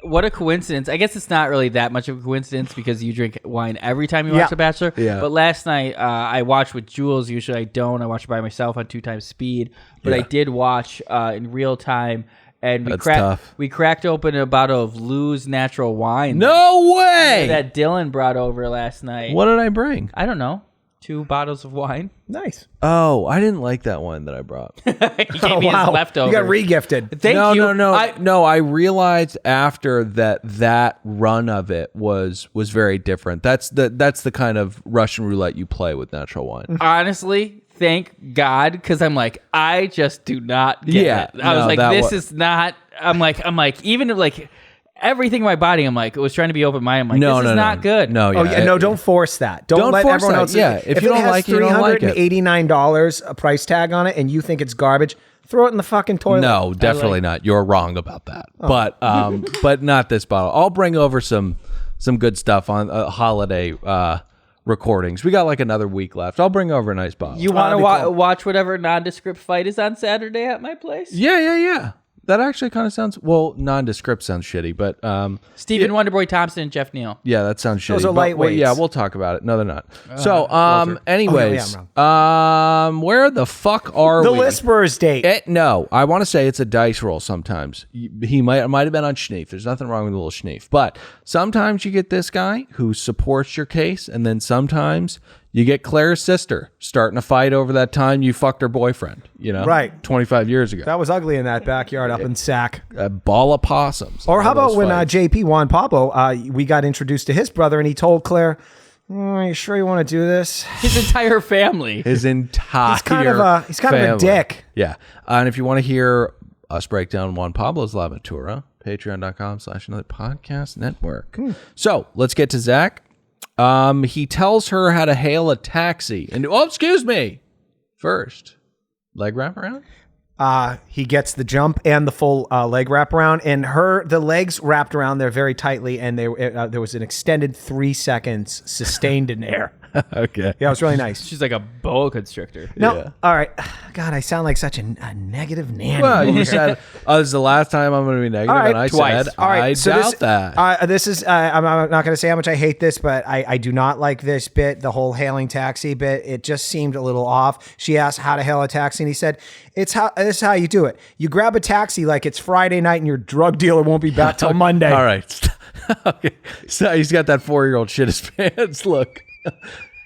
What a coincidence. I guess it's not really that much of a coincidence because you drink wine every time you watch The Bachelor. Yeah. But last night, I watched with Jules. Usually I don't. I watch by myself on 2 times speed. But I did watch in real time. And we cracked open a bottle of Lou's natural wine. No way! That Dylan brought over last night. What did I bring? I don't know. 2 bottles of wine. Nice. Oh, I didn't like that one that I brought. He gave me his leftovers. You got re-gifted. Thank you. No. I realized after that run of it was very different. That's the kind of Russian roulette you play with natural wine. Honestly, thank God, because I'm like, I just do not get it. I was like, this is not. I'm like, even like. Everything in my body, I'm like, it was trying to be open-minded. I'm like, this is not good. No, don't force that. Don't let force everyone that. else. Yeah, if you don't like it, you don't like it. $389 a price tag on it, and you think it's garbage, throw it in the fucking toilet. No, definitely not. You're wrong about that. But but not this bottle. I'll bring over some good stuff on holiday recordings. We got like another week left. I'll bring over a nice bottle. You want to watch whatever nondescript fight is on Saturday at my place? Yeah. That actually kind of sounds, nondescript sounds shitty, but... Stephen Wonderboy Thompson and Jeff Neal. Yeah, that sounds shitty. Those are lightweights. We'll talk about it. No, they're not. Anyways, where the fuck are we? The Whisperers date. No, I want to say it's a dice roll sometimes. He might have been on schneef. There's nothing wrong with a little schneef. But sometimes you get this guy who supports your case, and then sometimes... You get Claire's sister starting a fight over that time you fucked her boyfriend, right, 25 years ago. That was ugly in that backyard up in Sac. A ball of possums. Or how about when JP Juan Pablo, we got introduced to his brother and he told Claire, are you sure you want to do this? His entire family. He's kind of a dick. Yeah. And if you want to hear us break down Juan Pablo's La Ventura, patreon.com/another podcast network. So let's get to Zach. He tells her how to hail a taxi. And, excuse me. First, leg wrap around? He gets the jump and the full leg wrap around, and the legs wrapped around there very tightly, and there was an extended 3 seconds sustained in air. Okay. Yeah, it was really nice. She's like a boa constrictor. No, Yeah. all right. God, I sound like such a negative nanny. Well, you said, this is the last time I'm going to be negative, All right, and I twice. said, All right, I so doubt that. This is, I'm not going to say how much I hate this, but I do not like this bit, the whole hailing taxi bit. It just seemed a little off. She asked how to hail a taxi, and he said, this is how you do it. You grab a taxi like it's Friday night and your drug dealer won't be back till Monday. All right. Okay. So he's got that 4-year-old shit his pants look.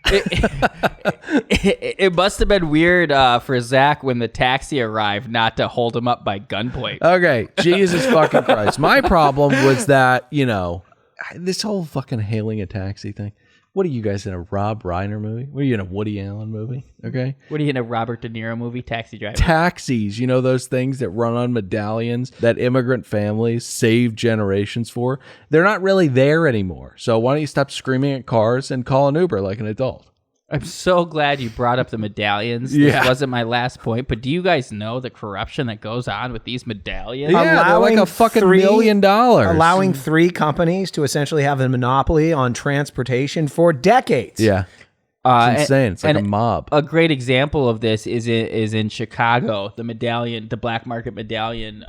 It must have been weird for Zach when the taxi arrived not to hold him up by gunpoint. Okay, Jesus fucking Christ. My problem was that, this whole fucking hailing a taxi thing. What are you guys in a Rob Reiner movie? What are you in a Woody Allen movie? Okay. What are you in a Robert De Niro movie? Taxi Driver. Taxis, those things that run on medallions that immigrant families save generations for? They're not really there anymore. So why don't you stop screaming at cars and call an Uber like an adult? I'm so glad you brought up the medallions. Yeah. This wasn't my last point, but do you guys know the corruption that goes on with these medallions? Yeah, they're like a fucking $1 million. Allowing 3 companies to essentially have a monopoly on transportation for decades. Yeah. It's insane. It's like a mob. A great example of this is in Chicago, the black market medallion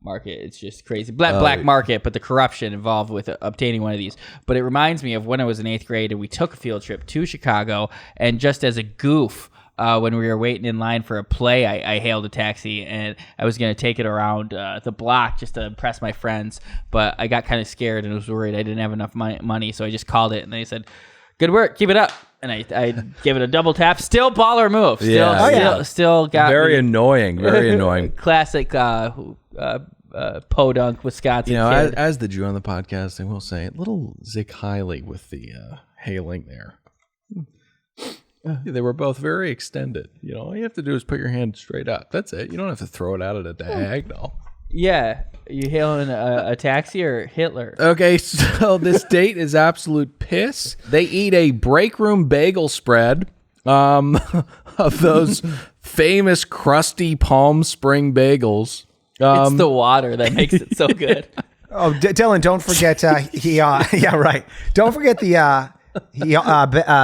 market. It's just crazy. Black market, but the corruption involved with obtaining one of these. But it reminds me of when I was in 8th grade and we took a field trip to Chicago, and just as a goof, when we were waiting in line for a play, I hailed a taxi, and I was going to take it around the block just to impress my friends, but I got kind of scared and was worried I didn't have enough money, so I just called it, and they said, "Good work, keep it up." And I gave it a double tap. Still baller move. Still got very annoying. Very annoying. Classic podunk Wisconsin kid. As the Jew on the podcast, I will say, a little Zick Hiley with the hailing there. They were both very extended. All you have to do is put your hand straight up. That's it. You don't have to throw it out at a diagonal. Yeah. You hailing a taxi or Hitler? Okay, so this date is absolute piss. They eat a break room bagel spread of those famous crusty Palm Spring bagels. It's the water that makes it so good. Oh, Dylan, don't forget yeah, right. Don't forget the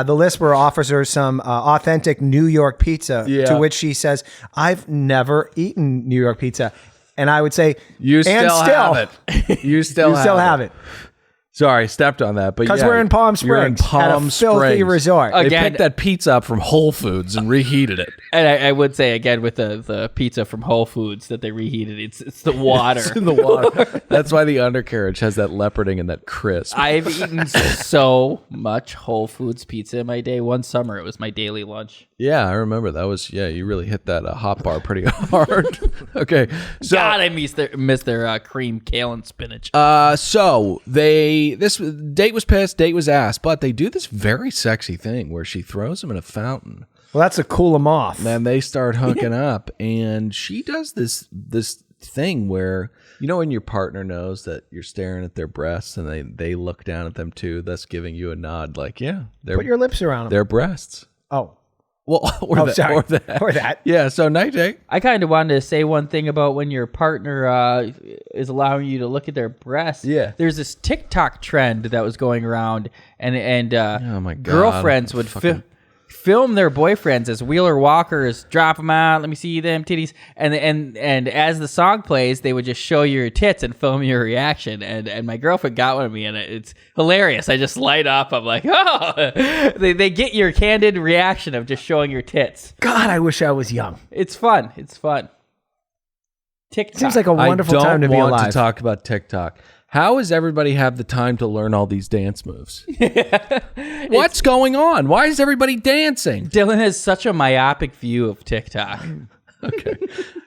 Lisper offers her some authentic New York pizza, to which she says, "I've never eaten New York pizza." And I would say, you still have it. You still have it. Sorry, stepped on that, but because we're in Palm Springs, you're in Palm at a filthy resort. They picked that pizza up from Whole Foods and reheated it. And I would say again with the pizza from Whole Foods that they reheated, it's the water. It's in the water. That's why the undercarriage has that leoparding and that crisp. I've eaten so much Whole Foods pizza in my day. One summer, it was my daily lunch. Yeah, I remember that was. Yeah, you really hit that hot bar pretty hard. Okay, so God, I miss their cream, kale, and spinach. So this date was pissed, date was ass, but they do this very sexy thing where she throws him in a fountain. Well, that's to cool him off. Then they start hooking up, and she does this thing where when your partner knows that you're staring at their breasts, and they look down at them too, thus giving you a nod, like put your lips around them. Their breasts. Oh. Well, or that. Yeah, so night date. I kind of wanted to say one thing about when your partner is allowing you to look at their breasts. Yeah. There's this TikTok trend that was going around, and oh my God, girlfriends would film their boyfriends as Wheeler Walkers, drop them out, let me see them titties, and as the song plays, they would just show your tits and film your reaction, and my girlfriend got one of me, and it's hilarious. I just light up. I'm like, oh, they get your candid reaction of just showing your tits. God, I wish I was young. It's fun. TikTok seems like a wonderful time to be alive. I don't want to talk about TikTok. How does everybody have the time to learn all these dance moves? What's going on? Why is everybody dancing? Dylan has such a myopic view of TikTok. Okay.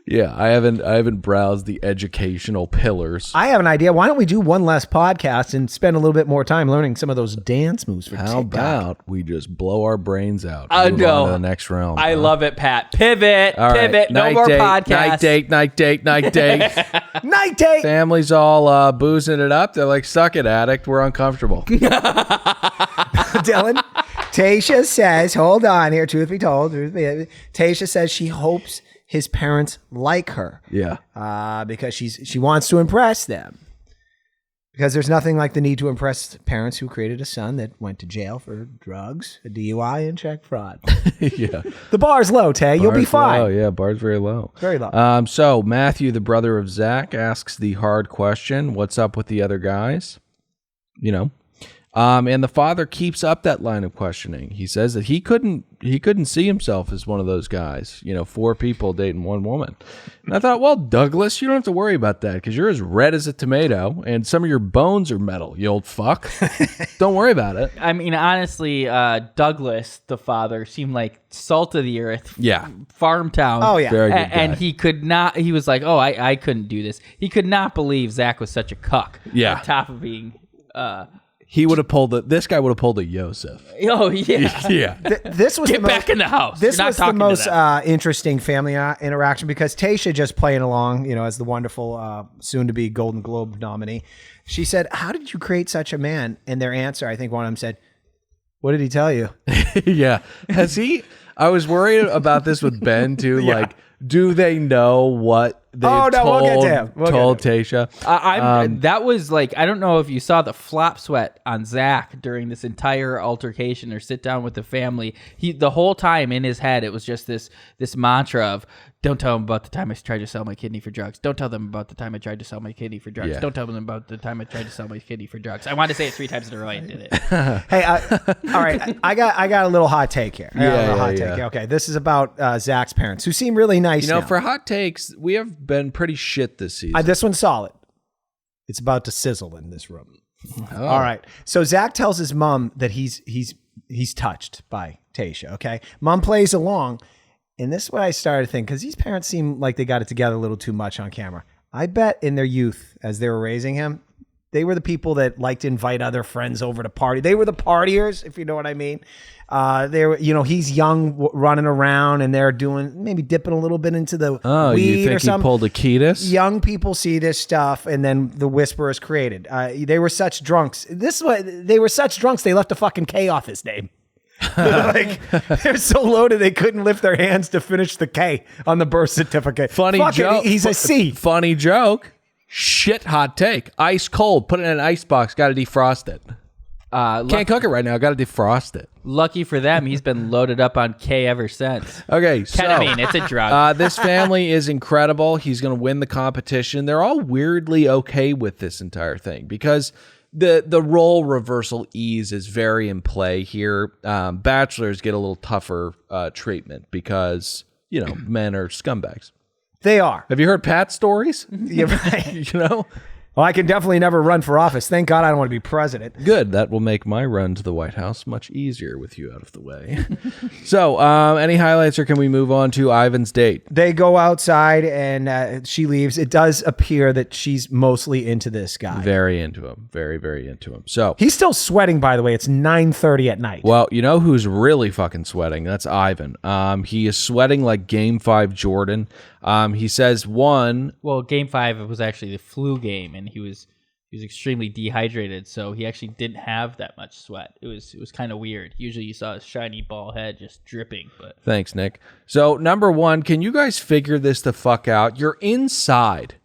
Yeah, I haven't browsed the educational pillars. I have an idea. Why don't we do one last podcast and spend a little bit more time learning some of those dance moves for TikTok? How about we just blow our brains out? I know. On to the next realm. I love it, Pat. Pivot. All right. No more podcasts. Night date. Night date. Families all boozing it up. They're like, suck it, addict. We're uncomfortable. Dylan, Tasha says, hold on here. Truth be told. Tasha says she hopes his parents like her. Yeah. Because she wants to impress them. Because there's nothing like the need to impress parents who created a son that went to jail for drugs, a DUI, and check fraud. Yeah. The bar's low, Tay. You'll be fine. Low. Yeah, bar's very low. Very low. So Matthew, the brother of Zach, asks the hard question, what's up with the other guys? You know. And the father keeps up that line of questioning. He says that he couldn't see himself as one of those guys, 4 people dating one woman. And I thought, well, Douglas, you don't have to worry about that because you're as red as a tomato and some of your bones are metal, you old fuck. Don't worry about it. I mean, honestly, Douglas, the father, seemed like salt of the earth. Yeah. Farm town. Oh, yeah. Very good guy. And he could not, he was like, I couldn't do this. He could not believe Zach was such a cuck. Yeah. On top of being... He would have this guy would have pulled a Yosef. Oh, yeah. Yeah. This was Get back in the house. This You're not was the talking to most them. interesting family interaction because Tayshia, just playing along, as the wonderful soon-to-be Golden Globe nominee, she said, "How did you create such a man?" And their answer, I think one of them said, "What did he tell you?" Yeah. Has he? I was worried about this with Ben too. Yeah. Like, do they know what they've we'll told, get to him. told Tayshia? That was like, I don't know if you saw the flop sweat on Zach during this entire altercation or sit down with the family. The whole time in his head, it was just this mantra of, don't tell them about the time I tried to sell my kidney for drugs. Don't tell them about the time I tried to sell my kidney for drugs. Yeah. Don't tell them about the time I tried to sell my kidney for drugs. I wanted to say it 3 times in a row. I did it. Hey, all right, I got a little hot take here. Yeah. Okay, this is about Zach's parents, who seem really nice. now. For hot takes, we have been pretty shit this season. This one's solid. It's about to sizzle in this room. Oh. All right. So Zach tells his mom that he's touched by Tayshia. Okay, mom plays along, and this is what I started to think, because these parents seem like they got it together a little too much on camera. I bet in their youth, as they were raising him, they were the people that liked to invite other friends over to party. They were the partiers, if you know what I mean. They were, he's young, running around, and they're maybe dipping a little bit into the weed you think or something. he pulled a Ketis? Young people see this stuff, and then the whisper is created. They were such drunks. They were such drunks. They left a fucking K off his name. They're so loaded they couldn't lift their hands to finish the K on the birth certificate. Funny joke. He's a C. Funny joke. Shit hot take. Ice cold. Put it in an ice box. Got to defrost it. Can't cook it right now. Got to defrost it. Lucky for them, he's been loaded up on K ever since. Okay, so Ketamine, it's a drug. this family is incredible. He's going to win the competition. They're all weirdly okay with this entire thing because the role reversal ease is very in play here. Bachelors get a little tougher treatment because men are scumbags. They are. Have you heard Pat's stories? You're right. Well, I can definitely never run for office. Thank God I don't want to be president. Good. That will make my run to the White House much easier with you out of the way. So, any highlights, or can we move on to Ivan's date? They go outside and she leaves. It does appear that she's mostly into this guy. Very into him. Very, very into him. So he's still sweating, by the way. It's 9:30 at night. Well, you know who's really fucking sweating? That's Ivan. He is sweating like Game 5 Jordan. He says Well, Game 5 was actually the flu game, and he was extremely dehydrated, so he actually didn't have that much sweat. It was kind of weird. Usually you saw his shiny bald head just dripping. But Thanks, Nick. So, number 1, can you guys figure this the fuck out? You're inside.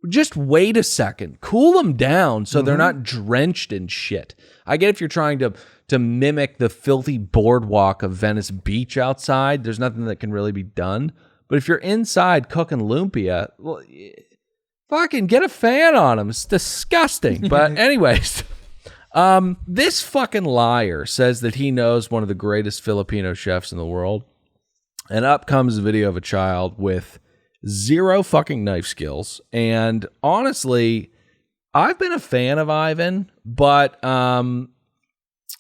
Just wait a second. Cool them down so they're not drenched in shit. I get if you're trying to mimic the filthy boardwalk of Venice Beach outside, there's nothing that can really be done. But if you're inside cooking lumpia, well, fucking get a fan on them. It's disgusting. But anyways, this fucking liar says that he knows one of the greatest Filipino chefs in the world. And up comes a video of a child with 0 fucking knife skills. And honestly, I've been a fan of Ivan, but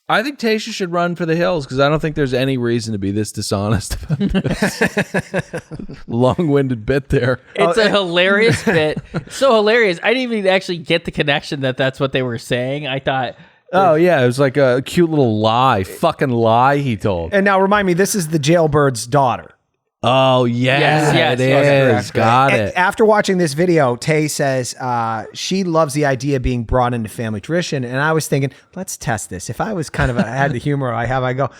I think Tayshia should run for the hills because I don't think there's any reason to be this dishonest about this. Long-winded bit there. it's a hilarious bit. So hilarious. I didn't even actually get the connection that that's what they were saying. I thought... Oh, yeah. It was like a cute little lie. Fucking lie he told. And now remind me, this is the jailbird's daughter. Oh, yeah. Yes, it yes, is. correct. Got And it. after watching this video, Tay says she loves the idea of being brought into family tradition. And I was thinking, let's test this. If I was kind of had the humor I have, I go,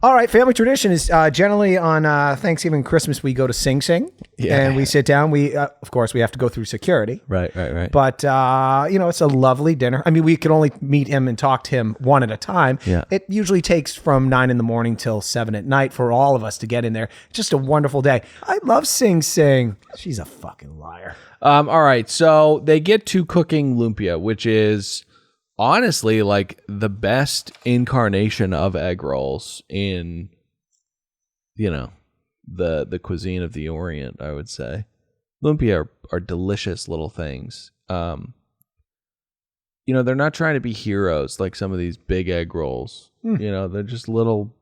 All right, family tradition is generally on Thanksgiving and Christmas, we go to Sing Sing, and we sit down. We, of course, we have to go through security. Right. But, it's a lovely dinner. I mean, we can only meet him and talk to him one at a time. Yeah. It usually takes from 9 a.m. till 7 p.m. for all of us to get in there. Just a wonderful day. I love Sing Sing. She's a fucking liar. All right, so they get to cooking lumpia, which is honestly like the best incarnation of egg rolls in, the cuisine of the Orient, I would say. Lumpia are delicious little things. They're not trying to be heroes like some of these big egg rolls. They're just little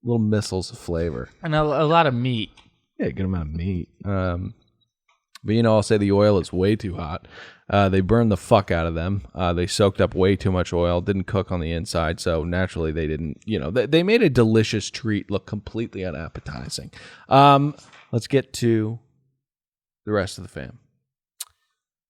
missiles of flavor. And a lot of meat. Yeah, a good amount of meat. But I'll say the oil is way too hot. They burned the fuck out of them. They soaked up way too much oil, didn't cook on the inside, so naturally they didn't, they made a delicious treat look completely unappetizing. Let's get to the rest of the fam.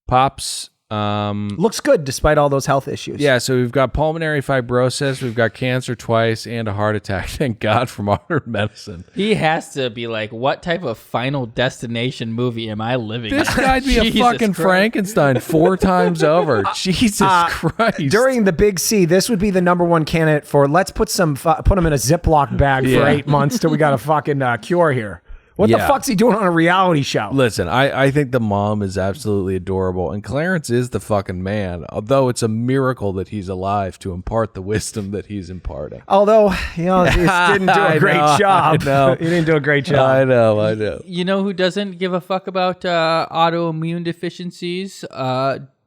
Pops. Looks good despite all those health issues. Yeah, so we've got pulmonary fibrosis, we've got cancer twice, and a heart attack. Thank God for modern medicine. He has to be like, what type of Final Destination movie am I living in? This guy'd be a fucking Frankenstein 4 times over. Jesus Christ. During the Big C, this would be the number one candidate for let's put him in a Ziploc bag for 8 months till we got a fucking cure here. What the fuck's he doing on a reality show? Listen, I think the mom is absolutely adorable, and Clarence is the fucking man, although it's a miracle that he's alive to impart the wisdom that he's imparting. Although, he didn't do a great job. I know. He didn't do a great job. I know. You know who doesn't give a fuck about autoimmune deficiencies?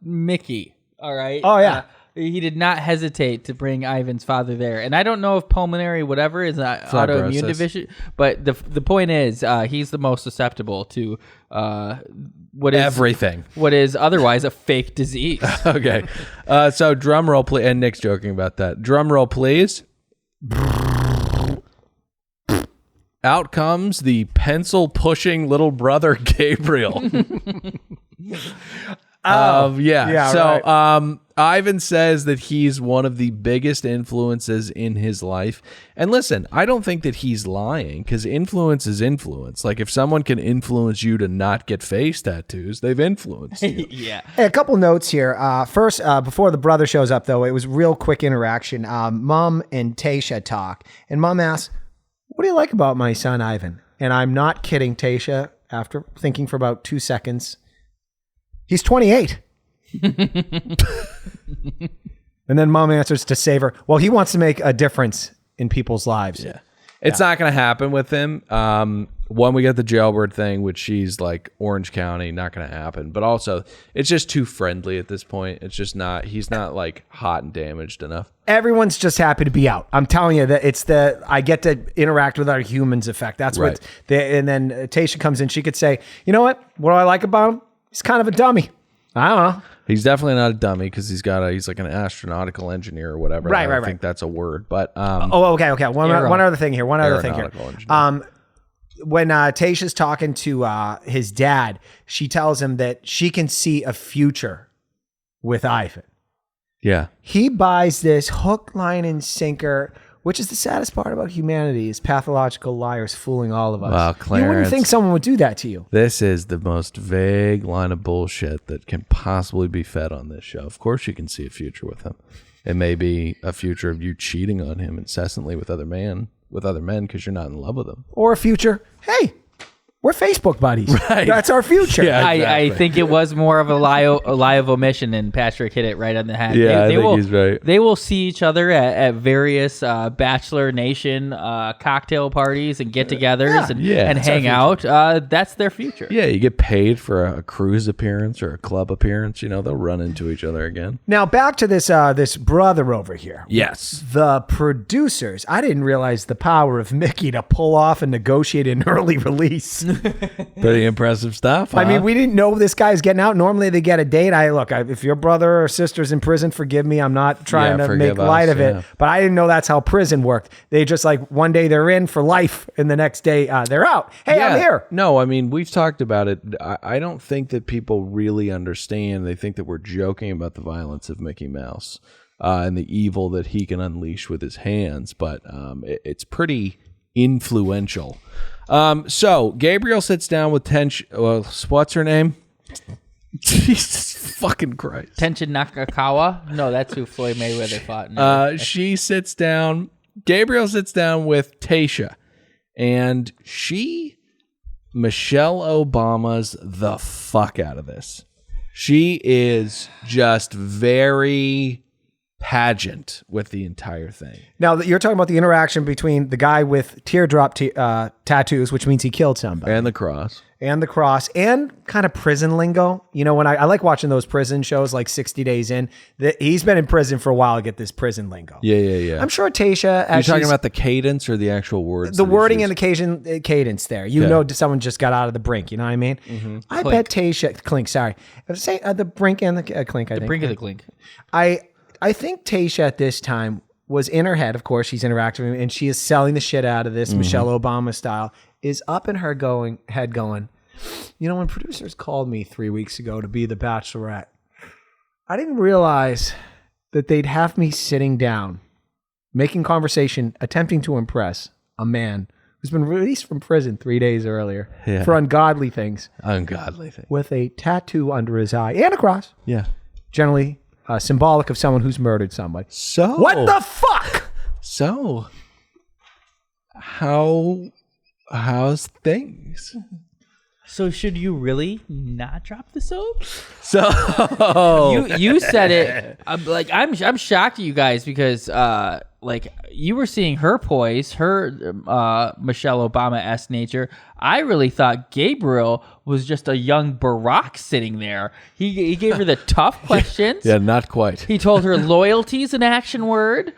Mickey. All right? Oh, yeah. He did not hesitate to bring Ivan's father there. And I don't know if pulmonary whatever is not autoimmune deficient, but the point is he's the most susceptible to everything. What is otherwise a fake disease. Okay. So drum roll, please. And Nick's joking about that. Drum roll, please. Out comes the pencil-pushing little brother, Gabriel. Ivan says that he's one of the biggest influences in his life. And listen, I don't think that he's lying, because influence is influence. Like, if someone can influence you to not get face tattoos, they've influenced you. Yeah. Hey, a couple notes here. First, before the brother shows up, though, it was real quick interaction. Mom and Tasha talk, and Mom asks, "What do you like about my son, Ivan?" And I'm not kidding, Tasha, after thinking for about 2 seconds, he's 28. And then Mom answers to save her, well, he wants to make a difference in people's lives. Yeah. It's not going to happen with him. One, we got the jailbird thing, which she's like Orange County, not going to happen. But also, it's just too friendly at this point. It's just not, he's not like hot and damaged enough. Everyone's just happy to be out. I'm telling you that it's I get to interact with other humans effect. That's right. And then Tasha comes in, she could say, you know what do I like about him? He's kind of a dummy. I don't know. He's definitely not a dummy, because he's like an astronautical engineer or whatever. Right. I think that's a word, but okay. One other thing here. When Tasha's talking to his dad, she tells him that she can see a future with Ivan. Yeah. He buys this hook, line, and sinker, which is the saddest part about humanity, is pathological liars fooling all of us. Wow, Clarence. You wouldn't think someone would do that to you. This is the most vague line of bullshit that can possibly be fed on this show. Of course you can see a future with him. It may be a future of you cheating on him incessantly with other men because you're not in love with them. Or a future, hey, we're Facebook buddies. Right. That's our future. Yeah, exactly. I think it was more of a lie of omission, and Patrick hit it right on the head. Yeah, I think he's right. They will see each other at various Bachelor Nation cocktail parties and get-togethers and hang out. That's their future. Yeah, you get paid for a cruise appearance or a club appearance. They'll run into each other again. Now, back to this brother over here. Yes. The producers, I didn't realize the power of Mickey to pull off and negotiate an early release. Pretty impressive stuff. Huh? I mean, we didn't know this guy's getting out. Normally they get a date. If your brother or sister's in prison, forgive me. I'm not trying to make light of it, but I didn't know that's how prison worked. They just one day they're in for life and the next day they're out. Hey, I'm here. No, I mean, we've talked about it. I don't think that people really understand. They think that we're joking about the violence of Mickey Mouse and the evil that he can unleash with his hands. But it's pretty influential. So Gabriel sits down with what's her name? Jesus fucking Christ. Tenshin Nakakawa? No, that's who Floyd Mayweather fought. No. Gabriel sits down with Tayshia, and Michelle Obama's the fuck out of this. She is just very pageant with the entire thing. Now, you're talking about the interaction between the guy with teardrop tattoos, which means he killed somebody. And the cross. And kind of prison lingo. You know, when I like watching those prison shows like 60 Days In, he's been in prison for a while to get this prison lingo. Yeah. I'm sure Tayshia... You're talking about the cadence or the actual words? The wording and the cadence there. You know someone just got out of the brink, you know what I mean? Mm-hmm. I bet Tayshia... Clink, sorry. Say the brink and the clink, I think. The brink of the clink. I think Tayshia at this time was in her head, of course, she's interacting with him, and she is selling the shit out of this Michelle Obama style, is up in her head going, you know, when producers called me 3 weeks ago to be the Bachelorette, I didn't realize that they'd have me sitting down, making conversation, attempting to impress a man who's been released from prison 3 days earlier for ungodly things. With a tattoo under his eye and a cross. Yeah. Generally symbolic of someone who's murdered somebody. So what the fuck? So how's things? So should you really not drop the soap? So you said it. I'm shocked at you guys because you were seeing her poise, her Michelle Obama-esque nature. I really thought Gabriel was just a young Barack sitting there. He gave her the tough questions. Yeah, not quite. He told her loyalty is an action word.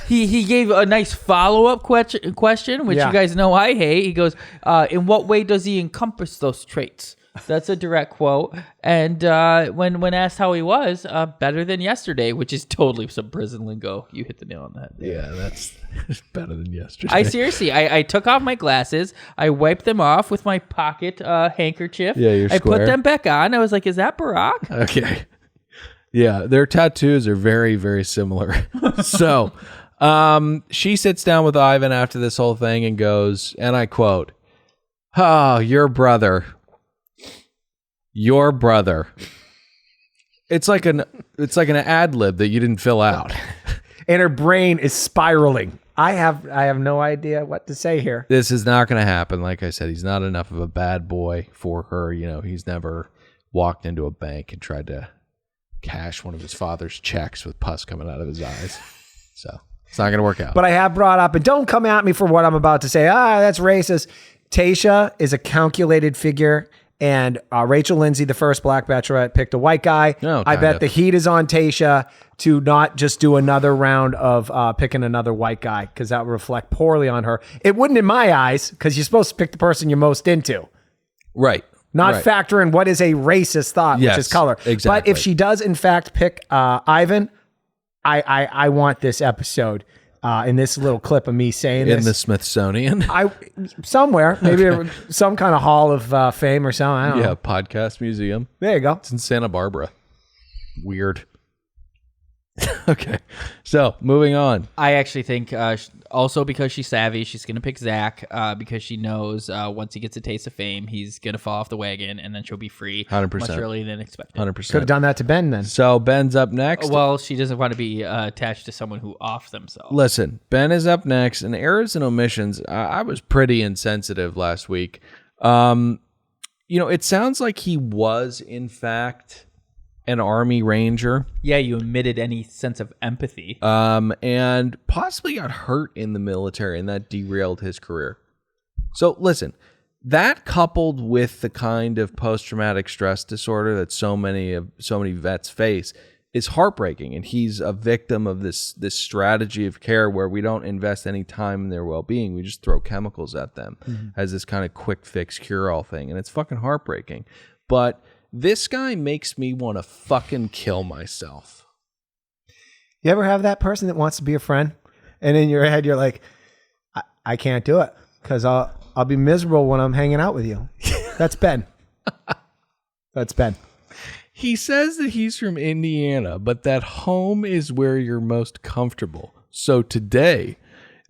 He gave a nice follow-up question, which you guys know I hate. He goes, in what way does he encompass those traits? That's a direct quote. And when asked how he was, better than yesterday, which is totally some prison lingo. You hit the nail on the head. Yeah, that's better than yesterday. I took off my glasses. I wiped them off with my pocket handkerchief. Yeah, you're I square. put them back on. I was like, is that Barack? Okay. Yeah, their tattoos are very, very similar. So she sits down with Ivan after this whole thing and goes, and I quote, "Oh, your brother. It's like an ad lib that you didn't fill out." And her brain is spiraling. I have no idea what to say here. This is not going to happen. Like I said, he's not enough of a bad boy for her. You know, he's never walked into a bank and tried to cash one of his father's checks with pus coming out of his eyes. So it's not going to work out. But I have brought up, and don't come at me for what I'm about to say. That's racist. Tayshia is a calculated figure, and Rachel Lindsay, the first black Bachelorette, picked a white guy. I bet the heat is on Tayshia to not just do another round of picking another white guy, because that would reflect poorly on her. It wouldn't in my eyes, because you're supposed to pick the person you're most into. Right. Not factor in what is a racist thought, which is color. Exactly. But if she does, in fact, pick Ivan, I want this episode in this little clip of me saying this. In the Smithsonian? Somewhere. Maybe some kind of hall of fame or something. I don't know. Podcast museum. There you go. It's in Santa Barbara. Weird. Okay. So, moving on. I actually think also because she's savvy, she's going to pick Zach because she knows once he gets a taste of fame, he's going to fall off the wagon and then she'll be free 100%. much earlier than expected. 100%. Could have done that to Ben then. So, Ben's up next. Well, she doesn't want to be attached to someone who off themselves. Listen, Ben is up next, and errors and omissions. I was pretty insensitive last week. It sounds like he was, in fact, an Army Ranger. Yeah, you omitted any sense of empathy. And possibly got hurt in the military, and that derailed his career. So listen, that coupled with the kind of post-traumatic stress disorder that so many vets face is heartbreaking. And he's a victim of this strategy of care where we don't invest any time in their well-being. We just throw chemicals at them as this kind of quick fix cure-all thing. And it's fucking heartbreaking. But this guy makes me want to fucking kill myself. You ever have that person that wants to be a friend, and in your head you're like, I can't do it because I'll be miserable when I'm hanging out with you. That's Ben. That's Ben. He says that he's from Indiana, but that home is where you're most comfortable. So today,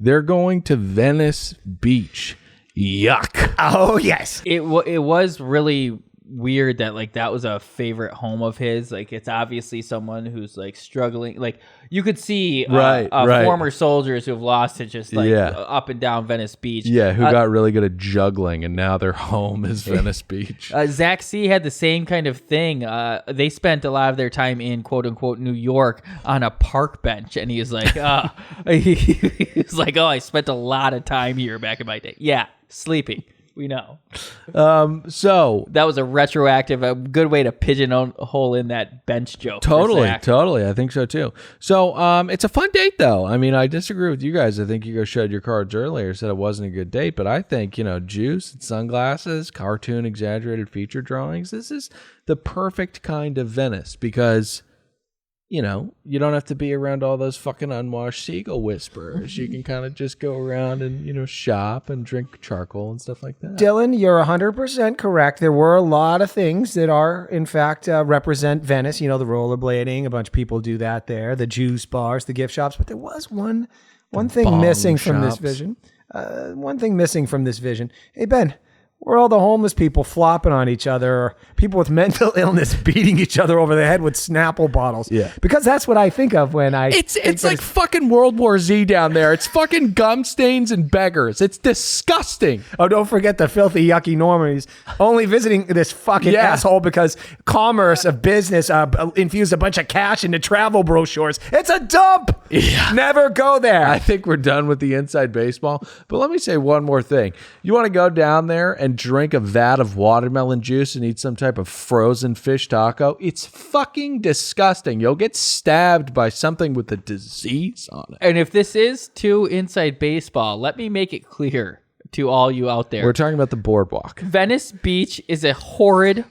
They're going to Venice Beach. Yuck. Oh, yes. It was really weird that like that was a favorite home of his. Like it's obviously someone who's like struggling. Like you could see former soldiers who have lost it just like up and down Venice Beach. Yeah, who got really good at juggling and now their home is Venice Beach. Zach C had the same kind of thing. They spent a lot of their time in quote unquote New York on a park bench, and he was like, he was like, oh, I spent a lot of time here back in my day. Yeah, sleeping. We know. So that was a good way to pigeonhole in that bench joke. Totally. I think so too. So it's a fun date though. I mean, I disagree with you guys. I think you guys showed your cards earlier, said it wasn't a good date, but I think, juice and sunglasses, cartoon exaggerated feature drawings. This is the perfect kind of Venice because you don't have to be around all those fucking unwashed seagull whisperers. You can kind of just go around and, shop and drink charcoal and stuff like that. Dylan, you're 100% correct. There were a lot of things that are, in fact, represent Venice. The rollerblading. A bunch of people do that there. The juice bars, the gift shops. But there was one thing missing from this vision. One thing missing from this vision. Hey, Ben. Where are all the homeless people flopping on each other, or people with mental illness beating each other over the head with Snapple bottles? Yeah. Because that's what I think of when I... It's like fucking World War Z down there. It's fucking gum stains and beggars. It's disgusting. Oh, don't forget the filthy, yucky Normies only visiting this fucking asshole because commerce of business infused a bunch of cash into travel brochures. It's a dump. Yeah. Never go there. I think we're done with the inside baseball. But let me say one more thing. You want to go down there and drink a vat of watermelon juice and eat some type of frozen fish taco? It's fucking disgusting. You'll get stabbed by something with a disease on it. And if this is too inside baseball, let me make it clear to all you out there. We're talking about the boardwalk. Venice Beach is a horrid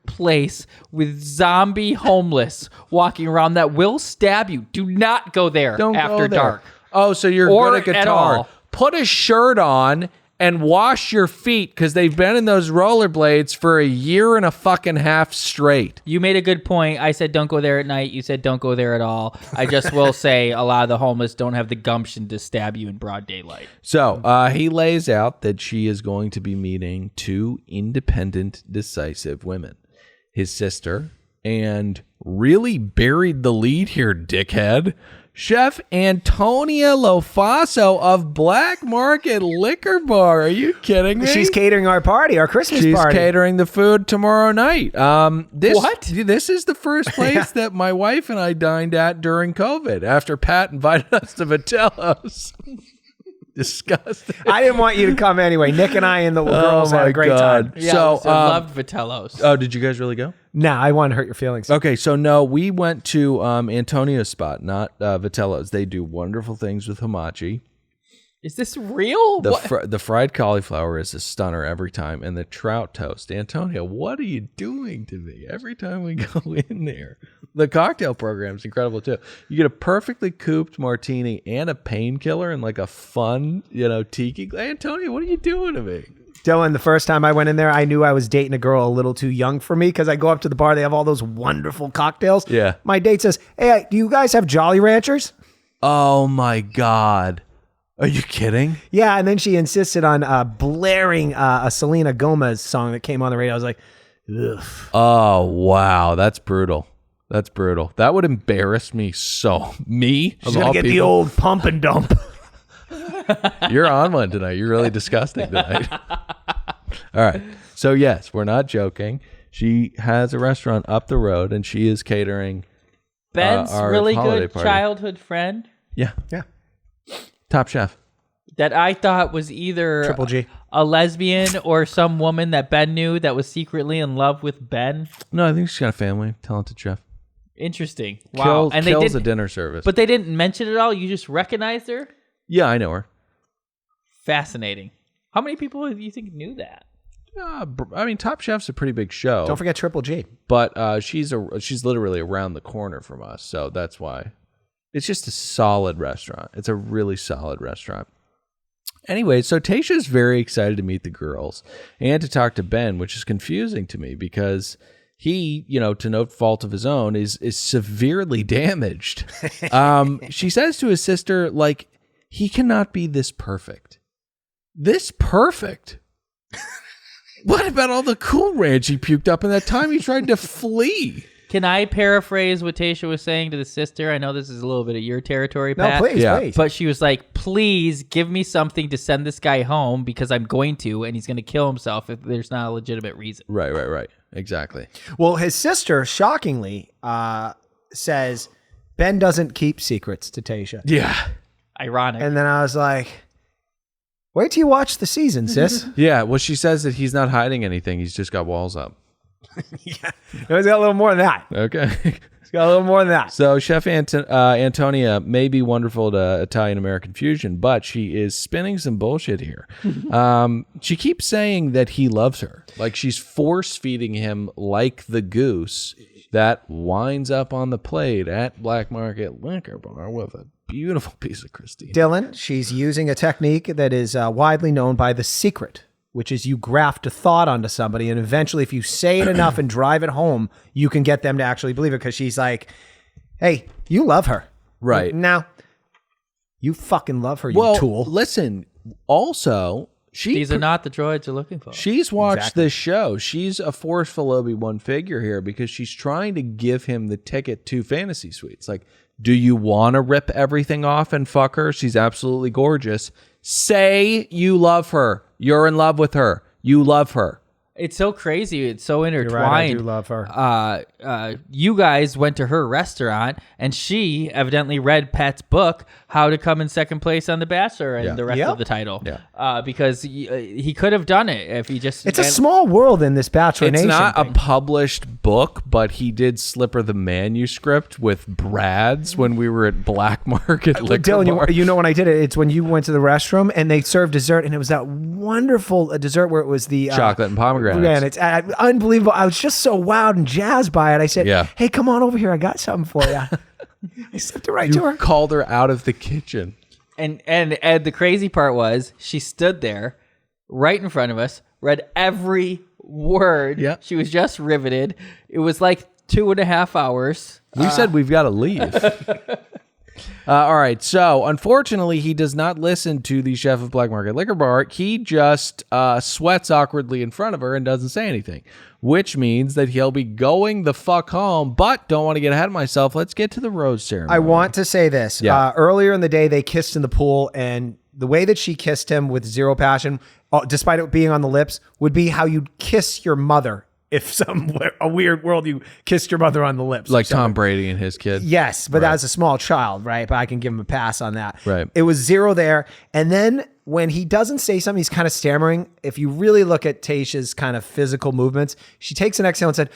place with zombie homeless walking around that will stab you. Do not go there after dark. Oh, so you're good at guitar. Put a shirt on and wash your feet because they've been in those rollerblades for a year and a fucking half straight. You made a good point. I said don't go there at night. You said don't go there at all. I just will say a lot of the homeless don't have the gumption to stab you in broad daylight. So he lays out that she is going to be meeting two independent, decisive women. His sister, and really buried the lead here, dickhead, Chef Antonia Lofaso of Black Market Liquor Bar. Are you kidding me? She's catering our party, our Christmas party. She's catering the food tomorrow night. What? This is the first place that my wife and I dined at during COVID after Pat invited us to Vitello's. Disgusting. I didn't want you to come anyway. Nick and I and the girls had a great time. Yeah, so I loved Vitello's. Oh, did you guys really go? No, I want to hurt your feelings. Okay, so no, we went to Antonio's spot, not Vitello's. They do wonderful things with hamachi. Is this real? The fried cauliflower is a stunner every time, and the trout toast. Antonio, what are you doing to me every time we go in there? The cocktail program is incredible too. You get a perfectly cooped martini and a painkiller and like a fun, tiki. Antonio, what are you doing to me? Dylan, the first time I went in there, I knew I was dating a girl a little too young for me because I go up to the bar. They have all those wonderful cocktails. Yeah. My date says, hey, do you guys have Jolly Ranchers? Oh, my God. Are you kidding? Yeah, and then she insisted on blaring a Selena Gomez song that came on the radio. I was like, ugh. Oh, wow. That's brutal. That would embarrass me so. Me? She's going to get the old pump and dump. You're on one tonight. You're really disgusting tonight. All right. So, yes, we're not joking. She has a restaurant up the road, and she is catering Ben's our really holiday good party. childhood friend. Yeah. Top chef. That I thought was either Triple G. A lesbian or some woman that Ben knew that was secretly in love with Ben. No, I think she's got a family. Talented chef. Interesting. Wow. And kills a dinner service. But they didn't mention it at all? You just recognized her? Yeah, I know her. Fascinating. How many people do you think knew that? Top Chef's a pretty big show. Don't forget Triple G. But she's literally around the corner from us, so that's why. It's just a solid restaurant. It's a really solid restaurant. Anyway, so Tayshia's very excited to meet the girls and to talk to Ben, which is confusing to me because he, to no fault of his own, is severely damaged. She says to his sister, like, he cannot be this perfect. This perfect. What about all the Cool Ranch he puked up in that time he tried to flee? Can I paraphrase what Tayshia was saying to the sister? I know this is a little bit of your territory, No, Pat. please. But she was like, please give me something to send this guy home because I'm going to, and he's going to kill himself if there's not a legitimate reason. Right. Exactly. Well, his sister, shockingly, says Ben doesn't keep secrets to Tayshia. Yeah. Ironic. And then I was like, wait till you watch the season, sis. Yeah. Well, she says that he's not hiding anything. He's just got walls up. Yeah. He's got a little more than that. Okay. He's got a little more than that. So Chef Antonia may be wonderful to Italian-American fusion, but she is spinning some bullshit here. She keeps saying that he loves her. Like she's force-feeding him like the goose that winds up on the plate at Black Market Liquor Bar with a beautiful piece of Christine. Dylan, she's using a technique that is widely known by The Secret, which is you graft a thought onto somebody, and eventually if you say it enough and drive it home, you can get them to actually believe it, because she's like, hey, you love her. Right. Now, you fucking love her, you tool. Listen, also... These are not the droids you're looking for. She's watched this show. She's a forceful Obi-Wan figure here because she's trying to give him the ticket to Fantasy Suites. Like, do you want to rip everything off and fuck her? She's absolutely gorgeous. Say you love her. You're in love with her. You love her. It's so crazy. It's so intertwined. You're right, I do love her. You guys went to her restaurant, and she evidently read Pat's book, How to Come in Second Place on The Bachelor, and the rest of the title. Yeah. Because he could have done it if he just... It's a small world in this Bachelor Nation. It's not thing. a published book, but he did slip her the manuscript with Brad's when we were at Black Market Liquor Dylan, Bar. you know when I did it, it's when you went to the restroom, and they served dessert, and it was that wonderful dessert where it was the... chocolate and pomegranate. Yeah, and it's unbelievable. I was just so wowed and jazzed by it. I said, hey, come on over here. I got something for you. I slipped it right to her. Called her out of the kitchen. And the crazy part was she stood there right in front of us, read every word. Yeah. She was just riveted. It was like 2.5 hours. We said we've got to leave. All right. So, unfortunately, he does not listen to the chef of Black Market Liquor Bar. He just sweats awkwardly in front of her and doesn't say anything, which means that he'll be going the fuck home, but don't want to get ahead of myself. Let's get to the rose ceremony. I want to say this. Yeah. Earlier in the day, they kissed in the pool, and the way that she kissed him with zero passion, despite it being on the lips, would be how you'd kiss your mother. If a weird world you kissed your mother on the lips. Like Tom Brady and his kid. Yes, but that was a small child, right? But I can give him a pass on that. Right. It was zero there. And then when he doesn't say something, he's kind of stammering. If you really look at Tayshia's kind of physical movements, she takes an exhale and said,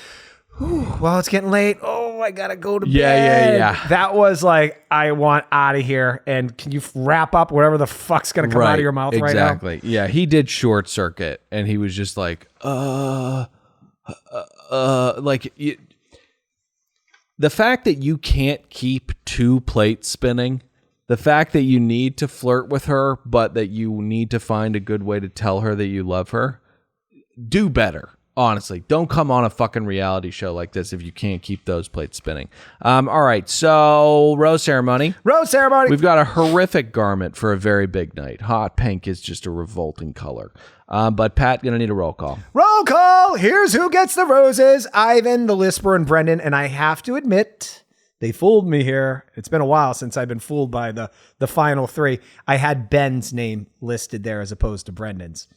well, it's getting late. Oh, I got to go to bed. Yeah. That was like, I want out of here. And can you wrap up whatever the fuck's going to come out of your mouth right now? Exactly. Yeah, he did short circuit, and he was just like, the fact that you can't keep two plates spinning, the fact that you need to flirt with her, but that you need to find a good way to tell her that you love her, do better. Honestly, don't come on a fucking reality show like this if you can't keep those plates spinning. All right, so rose ceremony. Rose ceremony. We've got a horrific garment for a very big night. Hot pink is just a revolting color. But Pat, gonna need a roll call. Roll call. Here's who gets the roses. Ivan, the Lisper, and Brendan. And I have to admit, they fooled me here. It's been a while since I've been fooled by the final three. I had Ben's name listed there as opposed to Brendan's.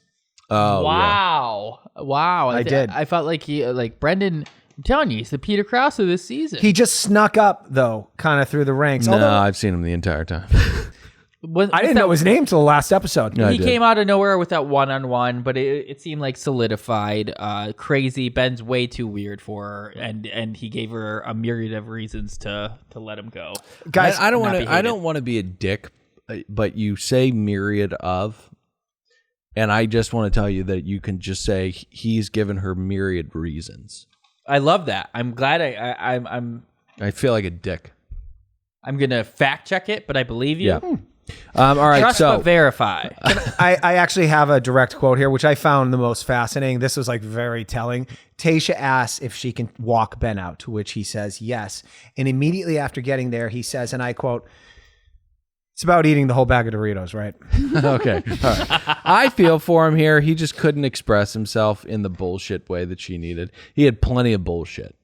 Oh, wow. Yeah. Wow. I did. I felt like Brendan, I'm telling you, he's the Peter Krause of this season. He just snuck up, though, kind of through the ranks. No, I've seen him the entire time. I didn't know his name till the last episode. No, he came out of nowhere with that one-on-one, but it seemed like solidified. Crazy. Ben's way too weird for her, and he gave her a myriad of reasons to let him go. Guys, I don't want to be a dick, but you say myriad of, and I just want to tell you that you can just say he's given her myriad reasons. I love that. I'm glad I feel like a dick. I'm gonna fact check it, but I believe you. Yeah. All right. Trust but verify. I actually have a direct quote here, which I found the most fascinating. This was like very telling. Tayshia asks if she can walk Ben out, to which he says yes. And immediately after getting there, he says, and I quote, It's about eating the whole bag of Doritos, right? Okay. All right. I feel for him here. He just couldn't express himself in the bullshit way that she needed. He had plenty of bullshit,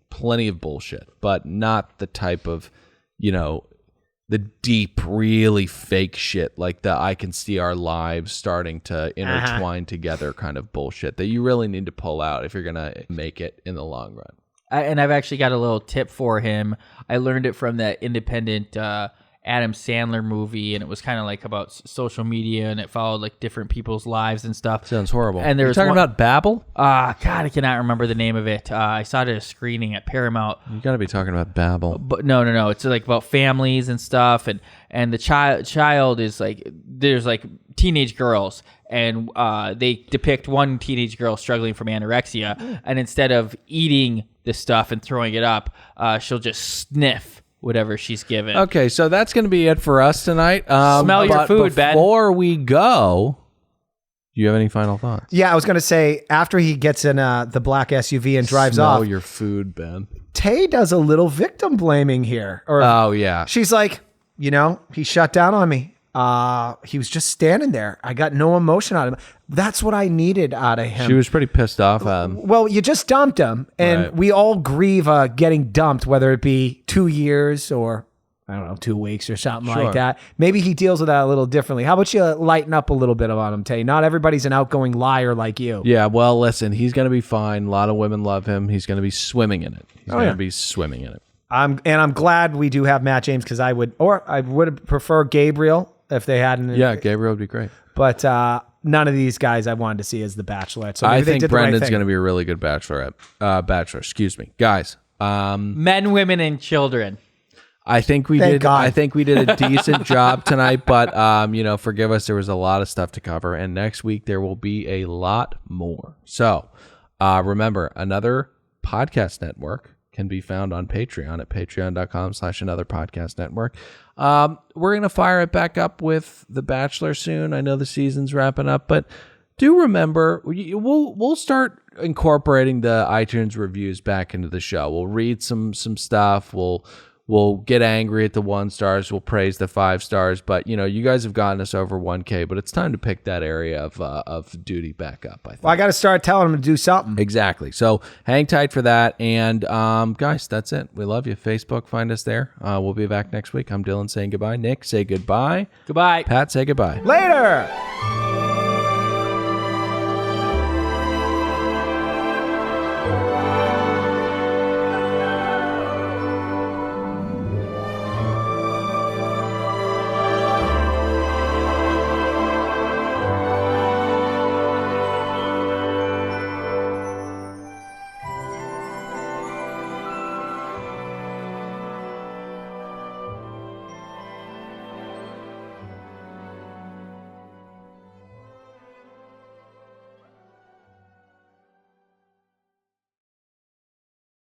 but not the type of, the deep, really fake shit, like the I can see our lives starting to intertwine together kind of bullshit that you really need to pull out if you're going to make it in the long run. And I've actually got a little tip for him. I learned it from that independent Adam Sandler movie, and it was kind of like about social media, and it followed like different people's lives and stuff. Sounds horrible. And there's talking about Babel? God, I cannot remember the name of it. I saw it at a screening at Paramount. You got to be talking about Babel. But no. It's like about families and stuff, and the child is like, there's like teenage girls, and they depict one teenage girl struggling from anorexia, and instead of eating the stuff and throwing it up, she'll just sniff whatever she's given. Okay, so that's going to be it for us tonight. Smell your food, Ben. Before we go, do you have any final thoughts? Yeah, I was going to say, after he gets in the black SUV and drives off. Smell your food, Ben. Tay does a little victim blaming here. Oh, yeah. She's like, he shut down on me. He was just standing there. I got no emotion out of him. That's what I needed out of him. She was pretty pissed off. Well, you just dumped him, and Right. we all grieve getting dumped, whether it be 2 years or, I don't know, 2 weeks or something Sure. like that. Maybe he deals with that a little differently. How about you lighten up a little bit on him, Tay? Not everybody's an outgoing liar like you. Yeah, well, listen, he's going to be fine. A lot of women love him. He's going to be swimming in it. He's going to be swimming in it. I'm glad we do have Matt James, because I would prefer Gabriel if they hadn't. Yeah, Gabriel would be great. But none of these guys I wanted to see as the Bachelorette. So maybe I they think did the right Brendan's thing. going to be a really good bachelor. Guys. Men, women, and children. I think we Thank did. God. I think we did a decent job tonight, but forgive us. There was a lot of stuff to cover, and next week there will be a lot more. So, remember, Another Podcast Network can be found on Patreon at patreon.com/Another Podcast Network. We're gonna fire it back up with The Bachelor soon. I know the season's wrapping up, but do remember we'll start incorporating the iTunes reviews back into the show. We'll read some stuff. We'll get angry at the 1 stars. We'll praise the 5 stars. But you guys have gotten us over 1K. But it's time to pick that area of duty back up. I think. Well, I got to start telling them to do something. Exactly. So hang tight for that. And guys, that's it. We love you. Facebook, find us there. We'll be back next week. I'm Dylan saying goodbye. Nick, say goodbye. Goodbye. Pat, say goodbye. Later.